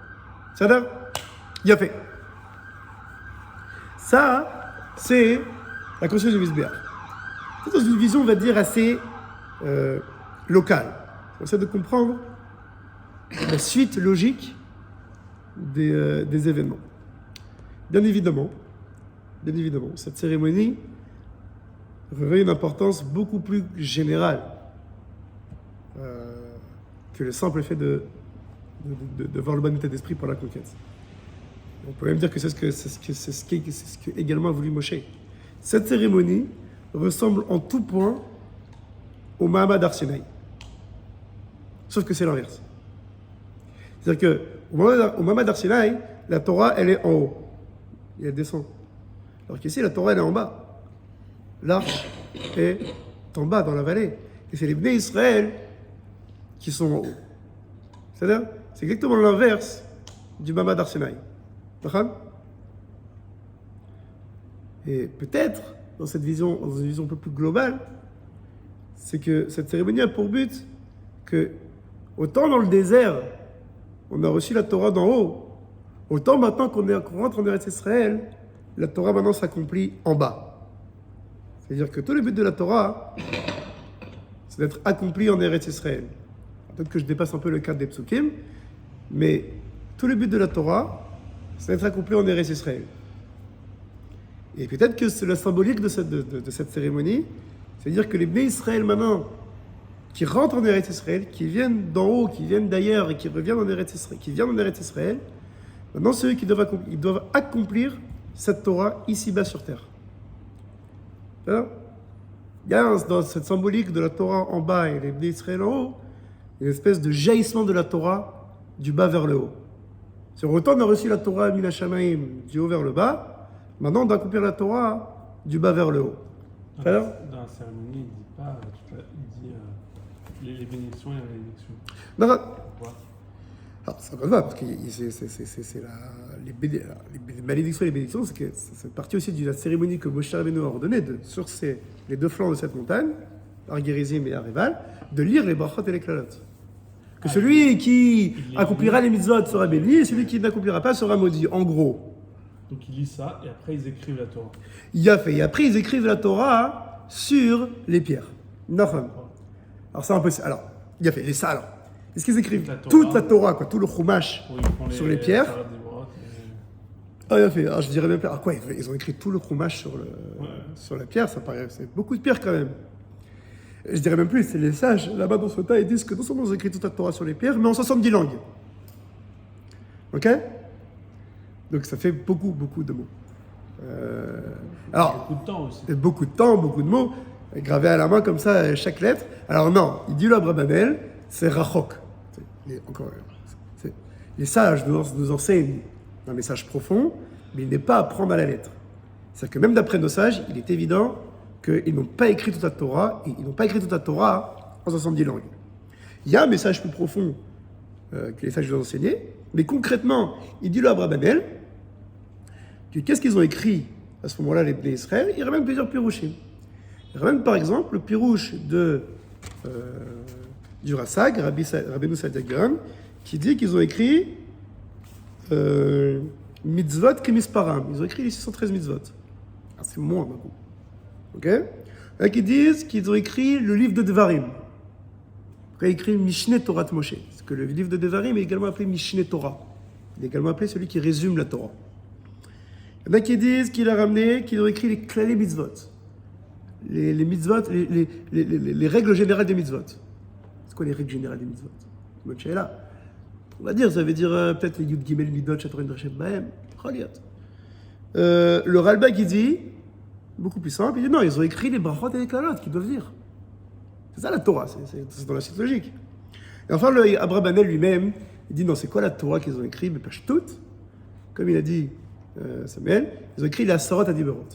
S1: C'est-à-dire, il a fait. Ça, c'est la construction du Mizbeach. C'est dans une vision, on va dire, assez locale. On essaie de comprendre la suite logique des événements. Bien évidemment, cette cérémonie revêt une importance beaucoup plus générale que le simple fait de voir le bon état d'esprit pour la conquête. On peut même dire que c'est ce que également a voulu Moshe. Cette cérémonie ressemble en tout point au Mahamad Har Sinaï. Sauf que c'est l'inverse. C'est-à-dire qu'au Mahamad Har Sinaï, la Torah, elle est en haut. Et elle descend. Alors qu'ici, la Torah, elle est en bas. L'arche est en bas, dans la vallée. Et c'est les Bnei Israël qui sont en haut. C'est-à-dire, c'est exactement l'inverse du Mahamad Har Sinaï. D'accord ? Et peut-être, dans une vision un peu plus globale, c'est que cette cérémonie a pour but que, autant dans le désert, on a reçu la Torah d'en haut, autant maintenant qu'on rentre en Eretz Israël, la Torah maintenant s'accomplit en bas. C'est-à-dire que tout le but de la Torah, c'est d'être accompli en Eretz Israël. Peut-être que je dépasse un peu le cadre des psukim, mais tout le but de la Torah, c'est d'être accompli en Eretz Israël. Et peut-être que c'est la symbolique de cette cérémonie, c'est-à-dire que les Bnei Israël maintenant, qui rentrent en Eretz Israël, qui viennent d'en haut, qui viennent d'ailleurs et qui reviennent en Eretz Israël, qui viennent en Eretz Israël, maintenant c'est eux qui doivent accomplir cette Torah ici-bas sur terre. Il y a dans cette symbolique de la Torah en bas et les Bnei Israël en haut, une espèce de jaillissement de la Torah du bas vers le haut. C'est autant on a reçu la Torah Mina Shamaim du haut vers le bas, maintenant on doit accomplir la Torah du bas vers le haut.
S2: Dans la cérémonie, il ne dit pas, il dit les bénédictions et la bénédiction.
S1: Non,
S2: Pourquoi?
S1: alors, ça va, parce que c'est les malédictions et les bénédictions, c'est partie aussi de la cérémonie que Moshe Rabbeinu a ordonné sur les deux flancs de cette montagne, Har Gerizim et Har Eval, de lire les brachot et les klalot. Que celui qui accomplira les mitzvot sera béni, et celui qui n'accomplira pas sera maudit, en gros.
S2: Donc ils lisent ça et après ils écrivent la Torah.
S1: Il a fait, et après ils écrivent la Torah sur les pierres. Nachon. Alors c'est impossible. Alors, il a fait, et ça alors. Est-ce qu'ils écrivent toute la Torah, quoi, tout le chumash sur les pierres? Ah, il a fait. Alors je dirais même pas. Ah quoi, ils ont écrit tout le chumash sur la pierre, ça paraît, c'est beaucoup de pierres quand même. Et je dirais même plus, c'est les sages, là-bas dans ce tas, ils disent que non seulement ils ont écrit toute la Torah sur les pierres, mais en 70 langues. Ok? Donc ça fait beaucoup de mots. Alors,
S2: beaucoup de temps aussi.
S1: Beaucoup de temps, beaucoup de mots, gravés à la main comme ça, chaque lettre. Alors non, il dit le Abravanel, c'est Rachok. Les sages nous enseignent un message profond, mais il n'est pas à prendre à la lettre. C'est-à-dire que même d'après nos sages, il est évident qu'ils n'ont pas écrit toute la Torah, et ils n'ont pas écrit toute la Torah en 70 langues. Il y a un message plus profond que les sages nous ont enseigné, mais concrètement, il dit le Abrabanel que qu'est-ce qu'ils ont écrit à ce moment-là, les Bnei Israël. Ils ramènent plusieurs pirouchim. Ils ramènent par exemple le pirouche du Rassag, Rabbeinu Saadia Gaon, qui dit qu'ils ont écrit mitzvot kemisparam. Ils ont écrit les 613 mitzvot. Ah, c'est moins, d'un coup. Ok? Là, qui disent qu'ils ont écrit le livre de Devarim. Après, écrit Mishneh Torah Moshe. Parce que le livre de Devarim est également appelé Mishneh Torah. Il est également appelé celui qui résume la Torah. Il y en a qui disent qu'il a ramené, qu'ils ont écrit les Klalei Mitzvot. Les mitzvot, les règles générales des mitzvot. C'est quoi les règles générales des mitzvot? Moshe est là. On va dire, ça veut dire peut-être les Yud Gimel Midot, Shatron Dreshem Bahem, Choliot. Le Ralbag, il dit, beaucoup plus simple, il dit non, ils ont écrit les brachot et les klalot qui doivent dire. C'est ça la Torah, c'est dans la suite logique. Et enfin, le Abrabanel lui-même, il dit non, c'est quoi la Torah qu'ils ont écrit? Mais pas toutes. Comme il a dit Samuel, ils ont écrit la Sorot à Diberot.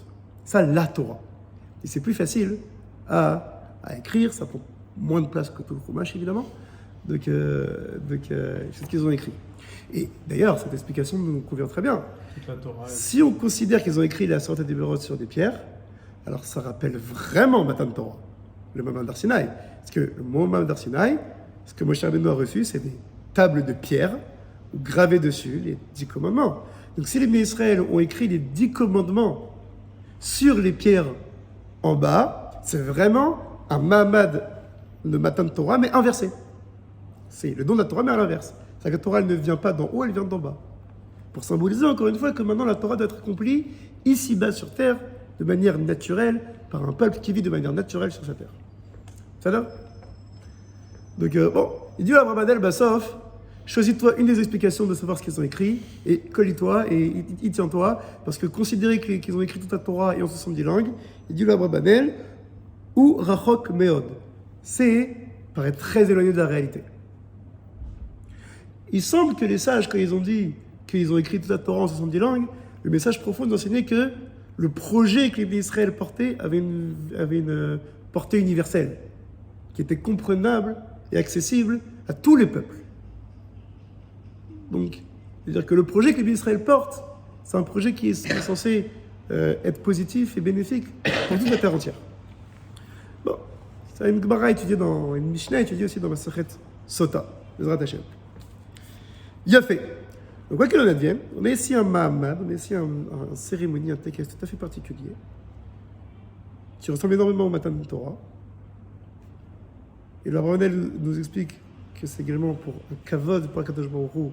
S1: Ça, la Torah. Et c'est plus facile à écrire, ça prend moins de place que tout le Chumash, évidemment. Donc c'est ce qu'ils ont écrit. Et d'ailleurs, cette explication nous convient très bien.
S2: Toute la Torah.
S1: Si on considère qu'ils ont écrit la Sorte des Berot sur des pierres, alors ça rappelle vraiment Matan Torah, le Mamad Har Sinaï. Parce que le Mamad Har Sinaï, ce que Moshe Rabbeinu a reçu, c'est des tables de pierre où gravés dessus les 10 commandements. Donc si les Bnei Israël ont écrit les 10 commandements sur les pierres en bas, c'est vraiment un Mamad de Matan Torah, mais inversé. C'est le don de la Torah, mais à l'inverse. C'est-à-dire que la Torah, elle ne vient pas d'en haut, elle vient d'en bas. Pour symboliser encore une fois que maintenant la Torah doit être accomplie ici-bas sur terre, de manière naturelle, par un peuple qui vit de manière naturelle sur sa terre. Ça va? Donc, bon, il dit à Abrabanel, Bassof, choisis-toi une des explications de savoir ce qu'ils ont écrit, et colle-toi, et y tiens-toi, parce que considérer qu'ils ont écrit toute la Torah et en 70 langues, il dit à Abrabanel, ou Rachok Meod. C'est paraît très éloigné de la réalité. Il semble que les sages, quand ils ont dit qu'ils ont écrit toute la Torah en 70 langues, le message profond nous enseignait que le projet que les Bnei Israël portait avait une portée universelle, qui était comprenable et accessible à tous les peuples. Donc, c'est-à-dire que le projet que les Bnei Israël portent, c'est un projet qui est censé être positif et bénéfique pour toute la terre entière. Bon, c'est une Gemara étudiée dans une Mishnah étudiée aussi dans ma Masechet Sota, Bezrat Hashem. Il a fait. Donc, quoi qu'il en advienne, on a ici un Mahamad, on a ici un cérémonie, un texte tout à fait particulier, qui ressemble énormément au Matan Torah. Et le Abrabanel nous explique que c'est également pour un kavod pour Akadosh Baruch Hu,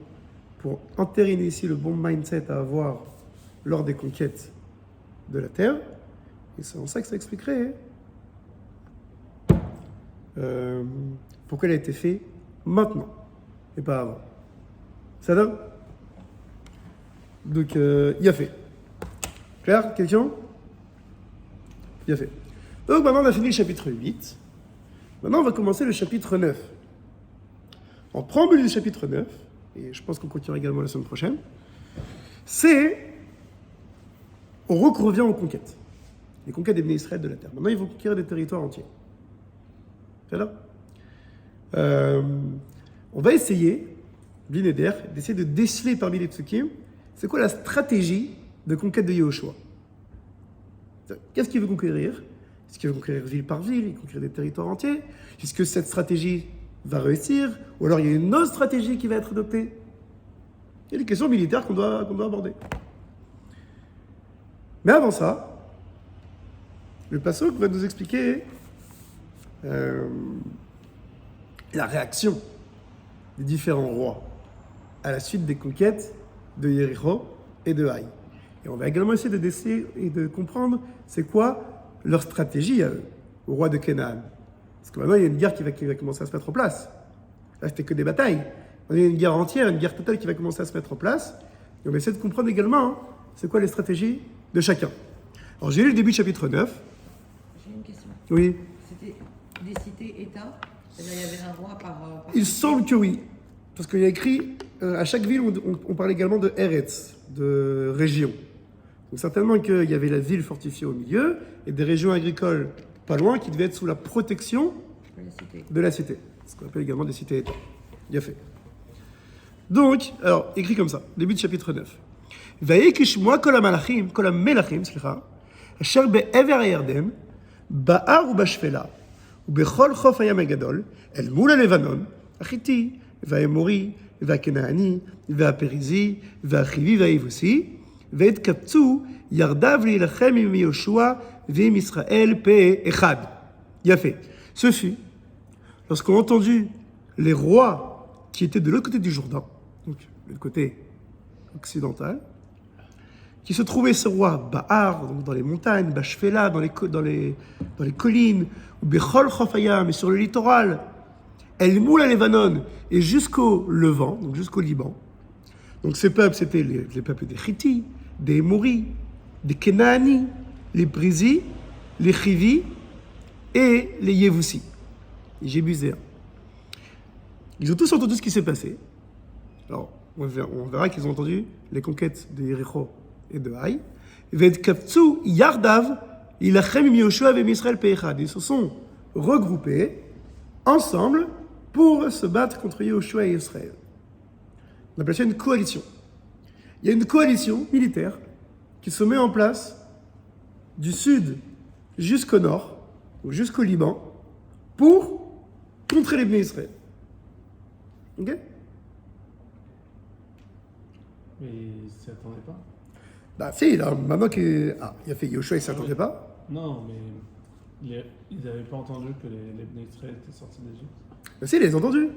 S1: pour entériner ici le bon mindset à avoir lors des conquêtes de la terre. Et c'est en ça que ça expliquerait pourquoi il a été fait maintenant et pas avant. Ça donne? Donc, il a fait. Claire? Question? Il a fait. Donc, maintenant, on a fini le chapitre 8. Maintenant, on va commencer le chapitre 9. En préambule du chapitre 9, et je pense qu'on continuera également la semaine prochaine, on revient aux conquêtes. Les conquêtes des Bnei Israël de la terre. Maintenant, ils vont conquérir des territoires entiers. C'est là? On va essayer, Blineder, d'essayer de déceler parmi les psukim, c'est quoi la stratégie de conquête de Yehoshua? Qu'est-ce qu'il veut conquérir? Est-ce qu'il veut conquérir ville par ville, il conquérir des territoires entiers? Est-ce que cette stratégie va réussir? Ou alors il y a une autre stratégie qui va être adoptée? Il y a des questions militaires qu'on doit aborder. Mais avant ça, le Passoc va nous expliquer la réaction des différents rois à la suite des conquêtes de Yéricho et de Haï. Et on va également essayer de comprendre c'est quoi leur stratégie à eux, au roi de Canaan. Parce que maintenant, il y a une guerre qui va commencer à se mettre en place. Là, c'était que des batailles. On a une guerre entière, une guerre totale qui va commencer à se mettre en place. Et on va essayer de comprendre également c'est quoi les stratégies de chacun. Alors, j'ai lu le début du chapitre 9.
S3: J'ai une question.
S1: Oui.
S3: C'était des cités-États? C'est-à-dire il y avait un roi par
S1: Il semble que oui. Parce qu'il y a écrit, à chaque ville, on parle également de Eretz, de région. Donc certainement qu'il y avait la ville fortifiée au milieu et des régions agricoles pas loin qui devaient être sous la protection
S3: La cité.
S1: de la cité. Ce qu'on appelle également des cités-états. Bien fait. Donc, alors, écrit comme ça, début de chapitre 9. ויקשמוע כל המלכים, אשר בעבר הירדן, בהר ובשפלה, ובכל חוף הים הגדול, אל מול הלבנון, החיתי, והאמורי, והכנעני, והפריזי, והחיבי והיבוסי, והתקבצו ירדיו להילחם עם יהושע ועם ישראל פה אחד. יפה. Ce fut, lorsqu'on a entendu les rois qui étaient de l'autre côté du Jourdain, donc le côté occidental, qui se trouvaient ce roi Bahar, donc dans les montagnes, Bashfela, dans les collines, ou Bechol Chofayam, et sur le littoral, El Moula Levanon, et jusqu'au Levant, donc jusqu'au Liban. Donc ces peuples, c'était les peuples des Chiti, des Émoris, des Kenaani, les Brizi, les Chivi et les Yévoussi, les Jébuséens. Ils ont tous entendu ce qui s'est passé. Alors, on verra qu'ils ont entendu les conquêtes de Yericho et de Haï. Vetkaptsu yardav ilachem im Yoshua ve Israël peichad. Ils se sont regroupés ensemble pour se battre contre Yoshua et Israël. On appelle ça une coalition. Il y a une coalition militaire qui se met en place du sud jusqu'au nord, ou jusqu'au Liban, pour contrer les Bnei Israël. Ok?
S2: Mais ils ne s'y attendaient pas.
S1: Bah si, là, maintenant qu'il il a fait Yoshua, il ne s'attendait pas.
S2: Non, mais ils n'avaient pas entendu que les Bnei Israël étaient sortis d'Égypte.
S1: Bah si, il les a entendus.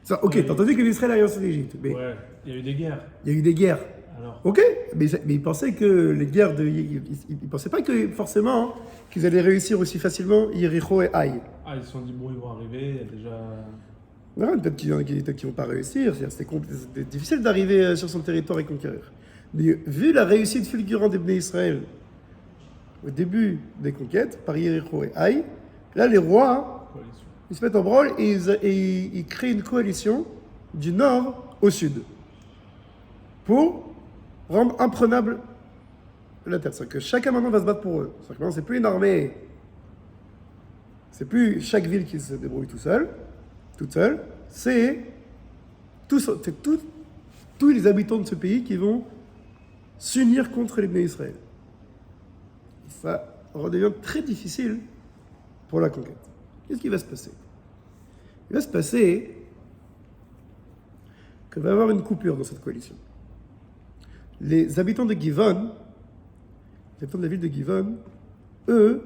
S1: Ça, ok,
S2: Ouais.
S1: t'as entendu que l'Israël a sorti d'Égypte. Mais
S2: Ouais, il y a eu des guerres.
S1: il y a eu des guerres.
S2: Alors,
S1: Ok, mais ils pensaient que les guerres de... Ils pensaient pas que forcément qu'ils allaient réussir aussi facilement Yericho et Haï.
S2: ils se sont dit, bon, ils vont arriver, il y a déjà...
S1: Ouais, peut-être qu'ils vont pas réussir. C'était difficile d'arriver sur son territoire et conquérir. Mais vu la réussite fulgurante des Bnei Israël au début des conquêtes, par Yericho et Haï, là les rois,
S2: coalition.
S1: ils se mettent en branle et ils créent une coalition du nord au sud pour rendre imprenable la terre. C'est-à-dire que chacun maintenant va se battre pour eux. C'est-à-dire que maintenant, c'est plus une armée, c'est plus chaque ville qui se débrouille toute seule, c'est tous les habitants de ce pays qui vont s'unir contre les Bnei Israël. Et ça redevient très difficile pour la conquête. Qu'est-ce qui va se passer? Il va se passer qu'il va y avoir une coupure dans cette coalition. Les habitants de Givon, les habitants de la ville de Givon, eux,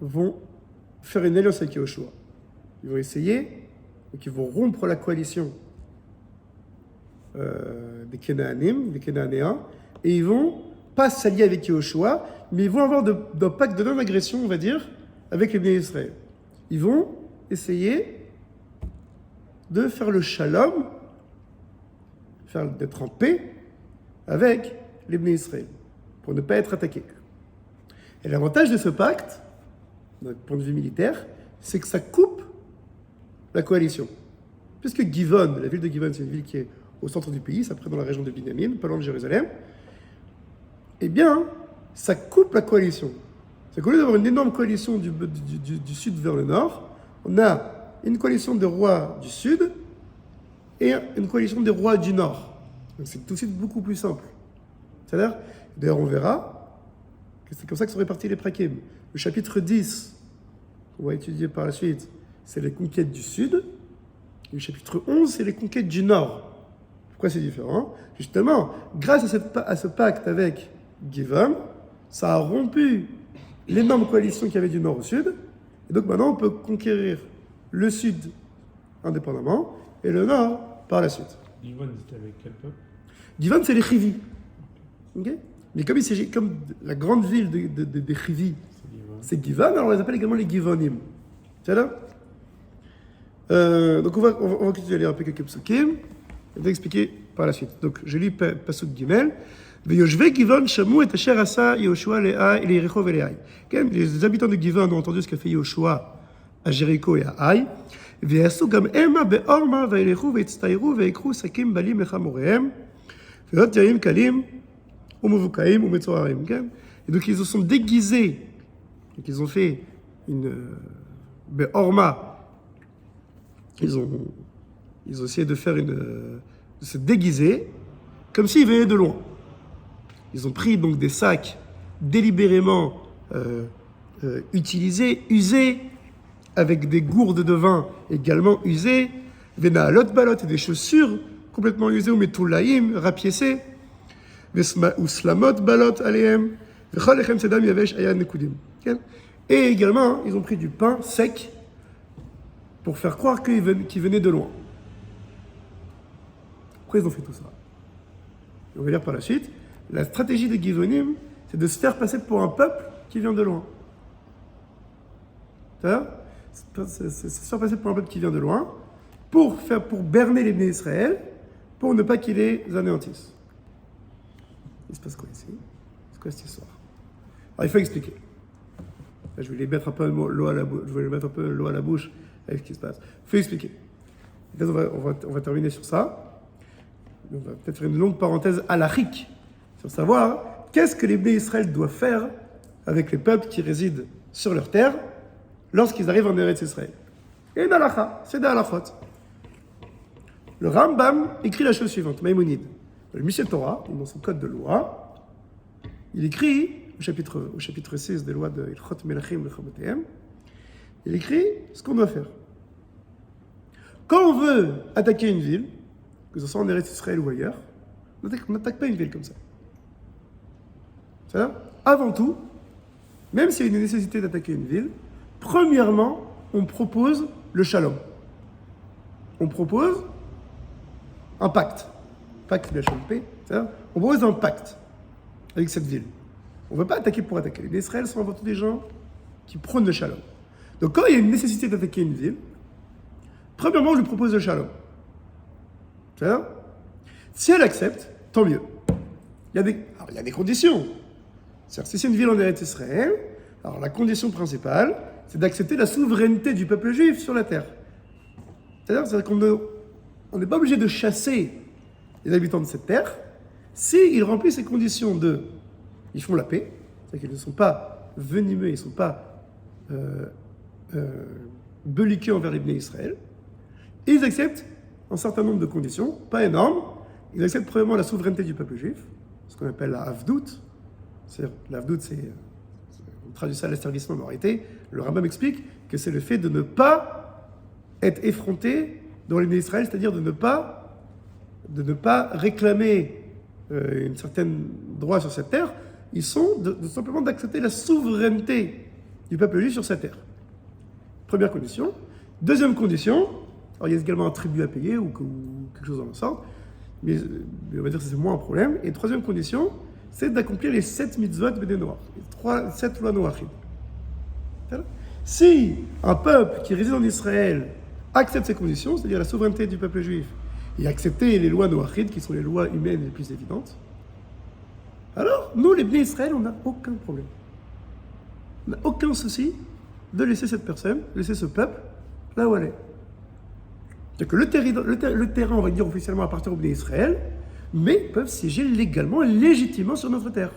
S1: vont faire une alliance avec Yehoshua. Ils vont essayer, donc ils vont rompre la coalition des Kénaanim, des Kénanéens, et ils vont pas s'allier avec Yehoshua, mais ils vont avoir d'un pacte de non-agression, on va dire, avec les Bnei Israël. Ils vont essayer de faire le shalom, d'être en paix avec les Bnei Israël, pour ne pas être attaqués. Et l'avantage de ce pacte, d'un point de vue militaire, c'est que ça coupe la coalition. Puisque Givon, la ville de Givon, c'est une ville qui est au centre du pays, c'est après dans la région de Binyamin, pas loin de Jérusalem, eh bien, ça coupe la coalition. C'est qu'au lieu d'avoir une énorme coalition du sud vers le nord, on a une coalition des rois du sud et une coalition des rois du nord. Donc c'est tout de suite beaucoup plus simple. C'est-à-dire, d'ailleurs on verra que c'est comme ça que sont répartis les prakim. Le chapitre 10, qu'on va étudier par la suite, c'est les conquêtes du sud. Et le chapitre 11, c'est les conquêtes du nord. Pourquoi c'est différent? Justement, grâce à ce pacte avec Givon, ça a rompu l'énorme coalition qu'il y avait du nord au sud. Et donc maintenant, on peut conquérir le sud indépendamment et le nord par la suite.
S2: Givon, c'était avec quel peuple?
S1: Givon, c'est les Chivi. Okay? Mais comme il s'agit comme la grande ville des Chivi, c'est Givon, alors on les appelle également les Givonim. C'est là? Donc on va continuer à lire un peu quelques psukim et va expliquer par la suite. Donc je lis pasuk Gimel. ויושבי גבעון שמעו את אשר עשה יהושע ליריחו ולעי. כן, les habitants de Givon ont entendu ce qu'a fait Yehoshua à Jéricho et à Haï. ויעשו גם המה בעורמה וילכו והצטיירו ויקחו שקים בלים לחמוריהם. ולא תיירים קלים ou Movukaim, ou Metzorarim. Et donc ils se sont déguisés. Donc ils ont fait une Be'orma. Ils ont essayé de faire de se déguiser comme s'ils venaient de loin. Ils ont pris donc des sacs délibérément utilisés, usés, avec des gourdes de vin également usées, Venaalot balot et des chaussures complètement usées, ou Metulaim, rapiécées, ou Slamot balot aleem, Vechol echem sedam yavesh ayan nekudim. Et également, ils ont pris du pain sec pour faire croire qu'ils venaient de loin. Pourquoi ils ont fait tout ça? Et on va lire par la suite. La stratégie des Givonim, c'est de se faire passer pour un peuple qui vient de loin. C'est se faire passer pour un peuple qui vient de loin, pour berner les Bnei Israël, pour ne pas qu'ils les anéantissent. Il se passe quoi ici? C'est quoi cette histoire? Alors il faut expliquer. Là, je vais les mettre un peu l'eau à la bouche avec ce qui se passe. Il faut expliquer. Là, on va terminer sur ça. On va peut-être faire une longue parenthèse halachique sur savoir qu'est-ce que les Bnei Israël doivent faire avec les peuples qui résident sur leur terre lorsqu'ils arrivent en Eretz Israël. Et une halakha, c'est des halachot. Le Rambam écrit la chose suivante, Maïmonide. Le Mishneh Torah, dans son code de loi, il écrit, au chapitre 6 des lois de Ilchot Melachim Lechabotehem, il écrit ce qu'on doit faire. Quand on veut attaquer une ville, que ce soit en Eretz Israël ou ailleurs, on n'attaque pas une ville comme ça. C'est-à-dire, avant tout, même s'il y a une nécessité d'attaquer une ville, premièrement, on propose le shalom. On propose un pacte. Pacte de la paix. C'est-à-dire, on propose un pacte avec cette ville. On ne veut pas attaquer pour attaquer. Les Israël sont avant tout des gens qui prônent le shalom. Donc quand il y a une nécessité d'attaquer une ville, premièrement, on lui propose le shalom. C'est-à-dire, si elle accepte, tant mieux. Il y a des conditions. C'est-à-dire, si c'est une ville en Eretz Israël, alors la condition principale, c'est d'accepter la souveraineté du peuple juif sur la terre. C'est-à-dire qu'on n'est pas obligé de chasser les habitants de cette terre s'ils remplissent ces conditions ils font la paix, c'est-à-dire qu'ils ne sont pas venimeux, ils ne sont pas belliqueux envers les Bnei Israël, et ils acceptent un certain nombre de conditions, pas énormes. Ils acceptent premièrement la souveraineté du peuple juif, ce qu'on appelle la Havdout. La Havdout, on traduit ça à l'asservissement, mais en réalité, le Rambam explique que c'est le fait de ne pas être effronté dans les Bnei Israël, c'est-à-dire de ne pas réclamer un certain droit sur cette terre. Ils sont simplement d'accepter la souveraineté du peuple juif sur cette terre. Première condition. Deuxième condition, alors il y a également un tribut à payer ou quelque chose dans le sorte, mais on va dire que c'est moins un problème. Et troisième condition, c'est d'accomplir les 7 mitzvot Bnei Noach, les 7 lois Noachim. Si un peuple qui réside en Israël accepte ces conditions, c'est-à-dire la souveraineté du peuple juif, et accepter les lois Noachim, qui sont les lois humaines les plus évidentes, alors nous, les Bnei Israël, on n'a aucun problème. On n'a aucun souci de laisser cette personne, laisser ce peuple là où elle est. C'est-à-dire que le terrain, on va dire officiellement, appartient aux Bnei Israël, mais peuvent siéger légalement et légitimement sur notre terre.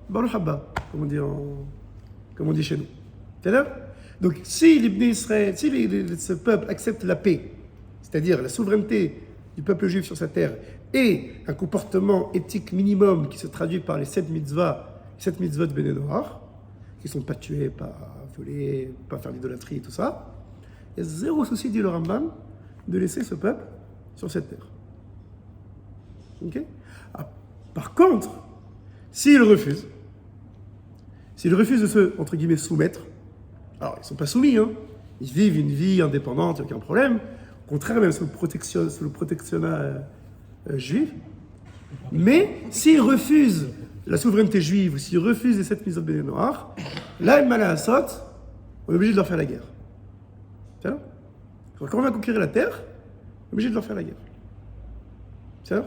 S1: Bar le Habba, comme on dit chez nous. C'est-à-dire, donc, si les Bnei Israël, ce peuple accepte la paix, c'est-à-dire la souveraineté du peuple juif sur sa terre, et un comportement éthique minimum qui se traduit par les 7 mitzvot de Bnei Noach, qui ne sont pas tués, pas violés, pas faire l'idolâtrie et tout ça, il y a zéro souci, dit le Rambam, de laisser ce peuple sur cette terre. Okay? Par contre, s'ils refusent de se, entre guillemets, soumettre, alors ils ne sont pas soumis, ils vivent une vie indépendante, il n'y a aucun problème, au contraire, même sous le protectionnat juif, mais s'ils refusent la souveraineté juive, ou s'ils refusent les 7 mitzvot Bnei Noach, là, on est obligé de leur faire la guerre. C'est ça? Quand on va conquérir la terre, on est obligé de leur faire la guerre. C'est ça?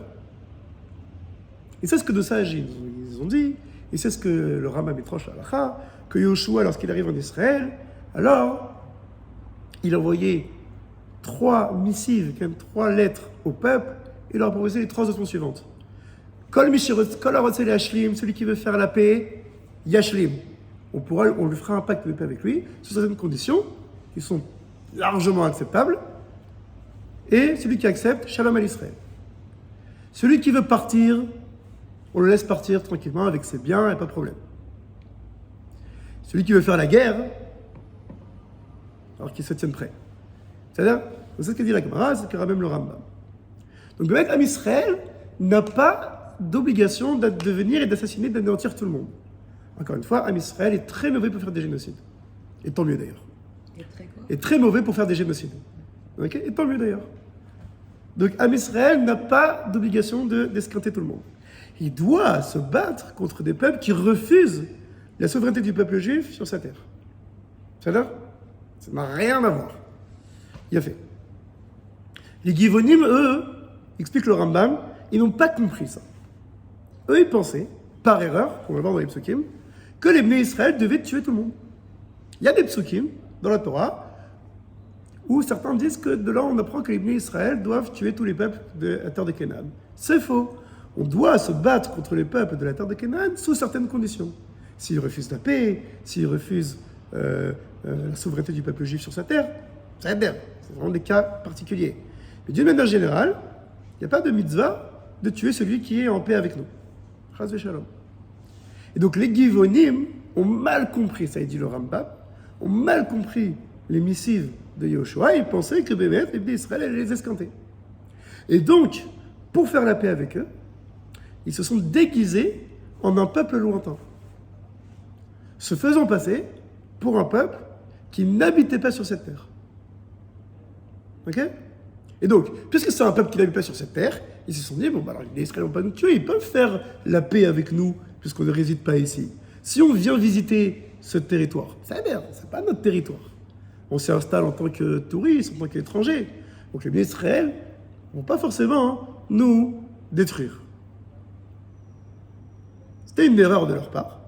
S1: Et c'est ce que de sages ils ont dit, et c'est ce que le Rambam Mitrosh Halacha, que Yoshua, lorsqu'il arrive en Israël, alors, il a envoyé 3 missives, 3 lettres au peuple, et leur a proposé les 3 options suivantes. Kol Harotzeh Yashlim, celui qui veut faire la paix, Yashlim. On lui fera un pacte de paix avec lui, sous certaines conditions, qui sont largement acceptables. Et celui qui accepte, Shalom à l'Israël. Celui qui veut partir, on le laisse partir tranquillement avec ses biens et pas de problème. Celui qui veut faire la guerre, alors qu'il se tienne prêt. C'est-à-dire, c'est ce que dit la Gemara, c'est ce que ramène le Rambam. Donc le mec Am Israël n'a pas d'obligation de venir et d'assassiner, d'anéantir tout le monde. Encore une fois, Am Israël est très mauvais pour faire des génocides. Et tant mieux d'ailleurs.
S3: Et très quoi?
S1: Et très mauvais pour faire des génocides. Ok? Et tant mieux d'ailleurs. Donc Am Israël n'a pas d'obligation d'esquinter tout le monde. Il doit se battre contre des peuples qui refusent la souveraineté du peuple juif sur sa terre. C'est-à-dire, ça n'a rien à voir. Il a fait. Les Givonim, eux, explique le Rambam, ils n'ont pas compris ça. Eux, ils pensaient, par erreur, on va voir dans les psukim, que les Bnei Israël devaient tuer tout le monde. Il y a des psukim dans la Torah où certains disent que de là on apprend que les Bnei Israël doivent tuer tous les peuples de la terre de Canaan. C'est faux. On doit se battre contre les peuples de la terre de Canaan sous certaines conditions. S'ils refusent la paix, s'ils refusent la souveraineté du peuple juif sur sa terre, ça va bien. C'est vraiment des cas particuliers. Mais d'une manière générale, il n'y a pas de mitzvah de tuer celui qui est en paix avec nous. Chas v'shalom. Et donc les Givonim ont mal compris, ça a dit le Rambam, ont mal compris les missives de Yehoshua, ils pensaient que Bémet, les Bnei Israël, allaient les esquinter. Et donc, pour faire la paix avec eux, ils se sont déguisés en un peuple lointain, se faisant passer pour un peuple qui n'habitait pas sur cette terre. Ok? Et donc, puisque c'est un peuple qui n'habite pas sur cette terre, ils se sont dit, bon, bah alors les Israéliens ne vont pas nous tuer, ils peuvent faire la paix avec nous, puisqu'on ne réside pas ici. Si on vient visiter ce territoire, ça va bien, c'est pas notre territoire. On s'y installe en tant que touriste, en tant qu'étranger. Donc les Bnei Israël ne vont pas forcément nous détruire. C'était une erreur de leur part.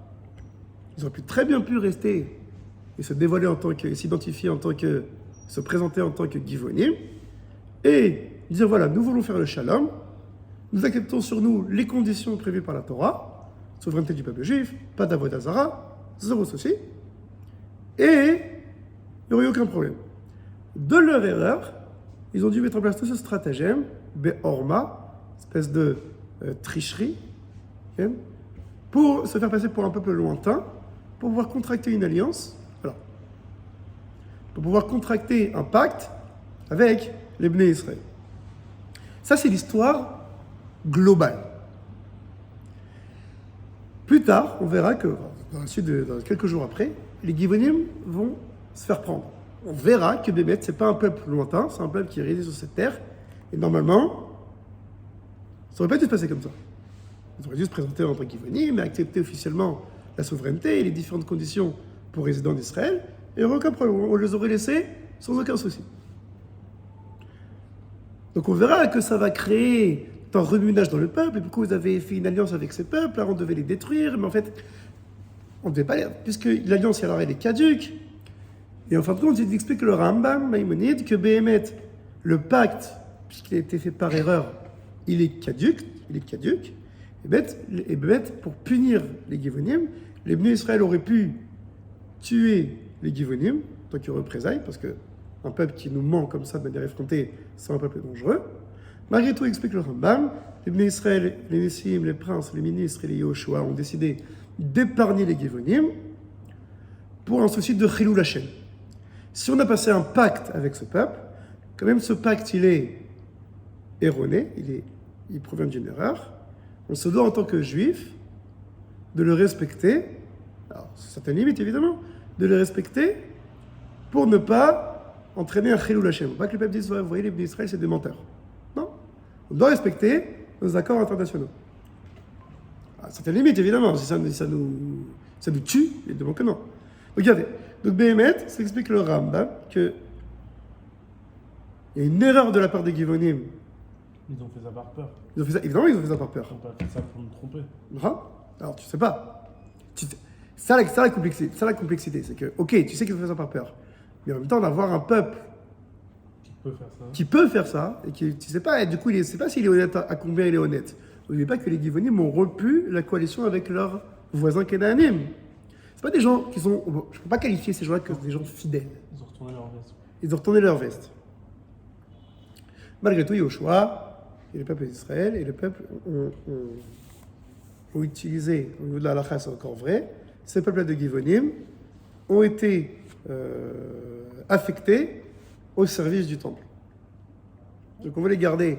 S1: Ils auraient très bien pu rester et se dévoiler en tant que, s'identifier en tant que, se présenter en tant que Givonim, et dire voilà, nous voulons faire le shalom, nous acceptons sur nous les conditions prévues par la Torah, souveraineté du peuple juif, pas d'avodah zara, zéro souci, et il n'y aurait eu aucun problème. De leur erreur, ils ont dû mettre en place tout ce stratagème, Be'orma, espèce de tricherie, okay, pour se faire passer pour un peuple lointain, pour pouvoir contracter une alliance, alors, pour pouvoir contracter un pacte avec les Bnei Israël. Ça, c'est l'histoire globale. Plus tard, on verra que, dans quelques jours après, les Givonim vont se faire prendre. On verra que Bémet, c'est pas un peuple lointain, c'est un peuple qui réside sur cette terre, et normalement, ça aurait pas dû se passer comme ça. Ils auraient dû se présenter en tant qu'Givonim, mais accepter officiellement la souveraineté et les différentes conditions pour résider en Israël, et il n'y aurait aucun problème. On les aurait laissés sans aucun souci. Donc on verra que ça va créer un remue-ménage dans le peuple, et pourquoi vous avez fait une alliance avec ces peuples, alors on devait les détruire, mais en fait, on ne devait pas les... Puisque l'alliance, alors, elle est caduque, et en fin de compte, il explique le Rambam, Maïmonide, que Béhémet, le pacte, puisqu'il a été fait par erreur, il est caduque, et Béhémet, pour punir les Givonim, les Bnei Israël auraient pu tuer les Givonim, en tant que représailles, parce que un peuple qui nous ment comme ça de manière effrontée, c'est un peuple dangereux. Malgré tout, explique le Rambam, les Bnei Israël, les Nessim, les princes, les ministres et les Yehoshua ont décidé d'épargner les Givonim pour un souci de Chilul Hashem. Si on a passé un pacte avec ce peuple, quand même ce pacte il est erroné, il provient d'une erreur, on se doit en tant que juif de le respecter, alors c'est certaines limites évidemment, de le respecter pour ne pas entraîner un Chilul Hashem. Pas que le peuple dise, vous voyez, les Bnei Israël, c'est des menteurs. Non. On doit respecter nos accords internationaux. À certaines limites, évidemment. Si ça nous tue, évidemment que non. Regardez. Donc, Béhémet, ça explique le Rambam que il y a une erreur de la part des Givonim.
S2: Ils ont fait ça par peur.
S1: Évidemment, ils ont fait ça par peur.
S2: Ils n'ont pas fait ça pour nous tromper.
S1: Non. Alors, tu sais pas. Ça, la complexité. C'est que, ok, tu sais qu'ils ont fait ça par peur. Mais en même temps, d'avoir un peuple
S2: qui peut faire ça
S1: et qui tu sais pas, et du coup, il ne sait pas s'il est honnête à combien il est honnête. N'oubliez pas que les Givonim ont rompu la coalition avec leurs voisins Kénanim. Ce pas des gens qui sont... Bon, je ne peux pas qualifier ces gens-là comme des gens fidèles.
S2: Ils ont retourné leur veste.
S1: Ils ont retourné leur veste. Malgré tout, Yoshua et le peuple d'Israël et le peuple ont utilisé, au niveau de la halakha, c'est encore vrai, ces peuples de Givonim ont été affectés au service du temple. Donc on va les garder,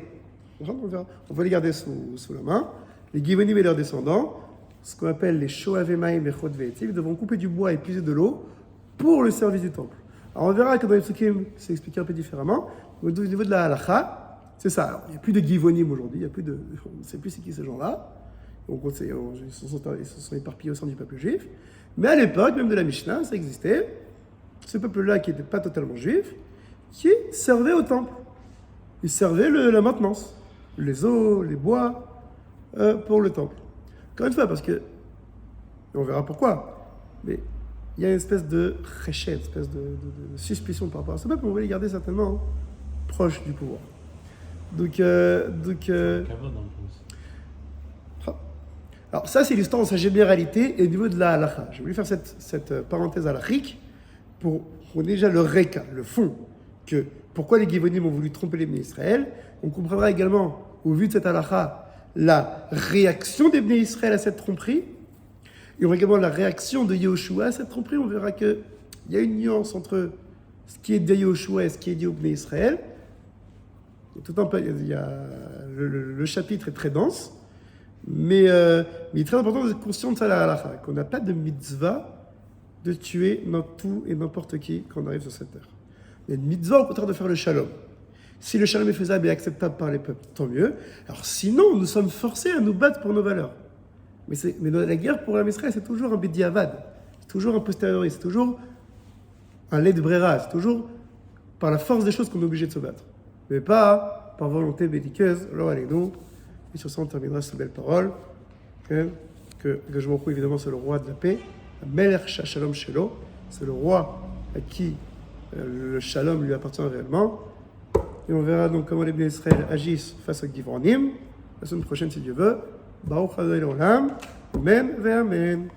S1: on va les garder sous la main. Les Givonim et leurs descendants, ce qu'on appelle les Shoavemaim et Chod Ve'etiv, devront couper du bois et puiser de l'eau pour le service du temple. Alors on verra que dans les Psukim, c'est expliqué un peu différemment. Au niveau de la halakha, c'est ça. Alors, il n'y a plus de Givonim aujourd'hui, on ne sait plus c'est qui ces gens-là. Donc ils se sont éparpillés au sein du peuple juif. Mais à l'époque, même de la Mishnah, ça existait. Ce peuple-là qui n'était pas totalement juif, qui servait au temple. Il servait la maintenance, les eaux, les bois, pour le temple. Encore une fois, parce que, on verra pourquoi, mais il y a une espèce de chéchet, une espèce de suspicion par rapport à ce peuple, on va les garder certainement proches du pouvoir. Donc,
S2: Kavod un peu aussi.
S1: alors ça, c'est l'histoire dans sa généralité et au niveau de la halakha. J'ai voulu faire cette parenthèse halachique pour déjà le réca, le fond, que pourquoi les Givonim ont voulu tromper les Bnei Israël. On comprendra également, au vu de cette halakha, la réaction des Bnei Israël à cette tromperie. Et on voit également la réaction de Yehoshua à cette tromperie. On verra qu'il y a une nuance entre ce qui est dit à Yehoshua et ce qui est dit au Bnei Israël. Le chapitre est très dense, mais il est très important d'être conscient de ça, la halakha, qu'on n'a pas de mitzvah de tuer tout et n'importe qui quand on arrive sur cette terre. Il y a une mitzvah au contraire de faire le shalom. Si le shalom est faisable et acceptable par les peuples, tant mieux. Alors sinon, nous sommes forcés à nous battre pour nos valeurs. Mais la guerre pour l'Am Israël, c'est toujours un bediavad, c'est toujours un posteriori, c'est toujours un lait de brera, c'est toujours par la force des choses qu'on est obligé de se battre. Mais pas par volonté belliqueuse. Alors allez-nous. Et sur ça, on terminera cette belle parole. Que je m'en évidemment, c'est le roi de la paix. Melech Shalom Shelo. C'est le roi à qui le shalom lui appartient réellement. Et on verra donc comment les Bnei Israël agissent face aux Givonim. La semaine prochaine, si Dieu veut. Baruch Adonai Olam. Amen ve Amen.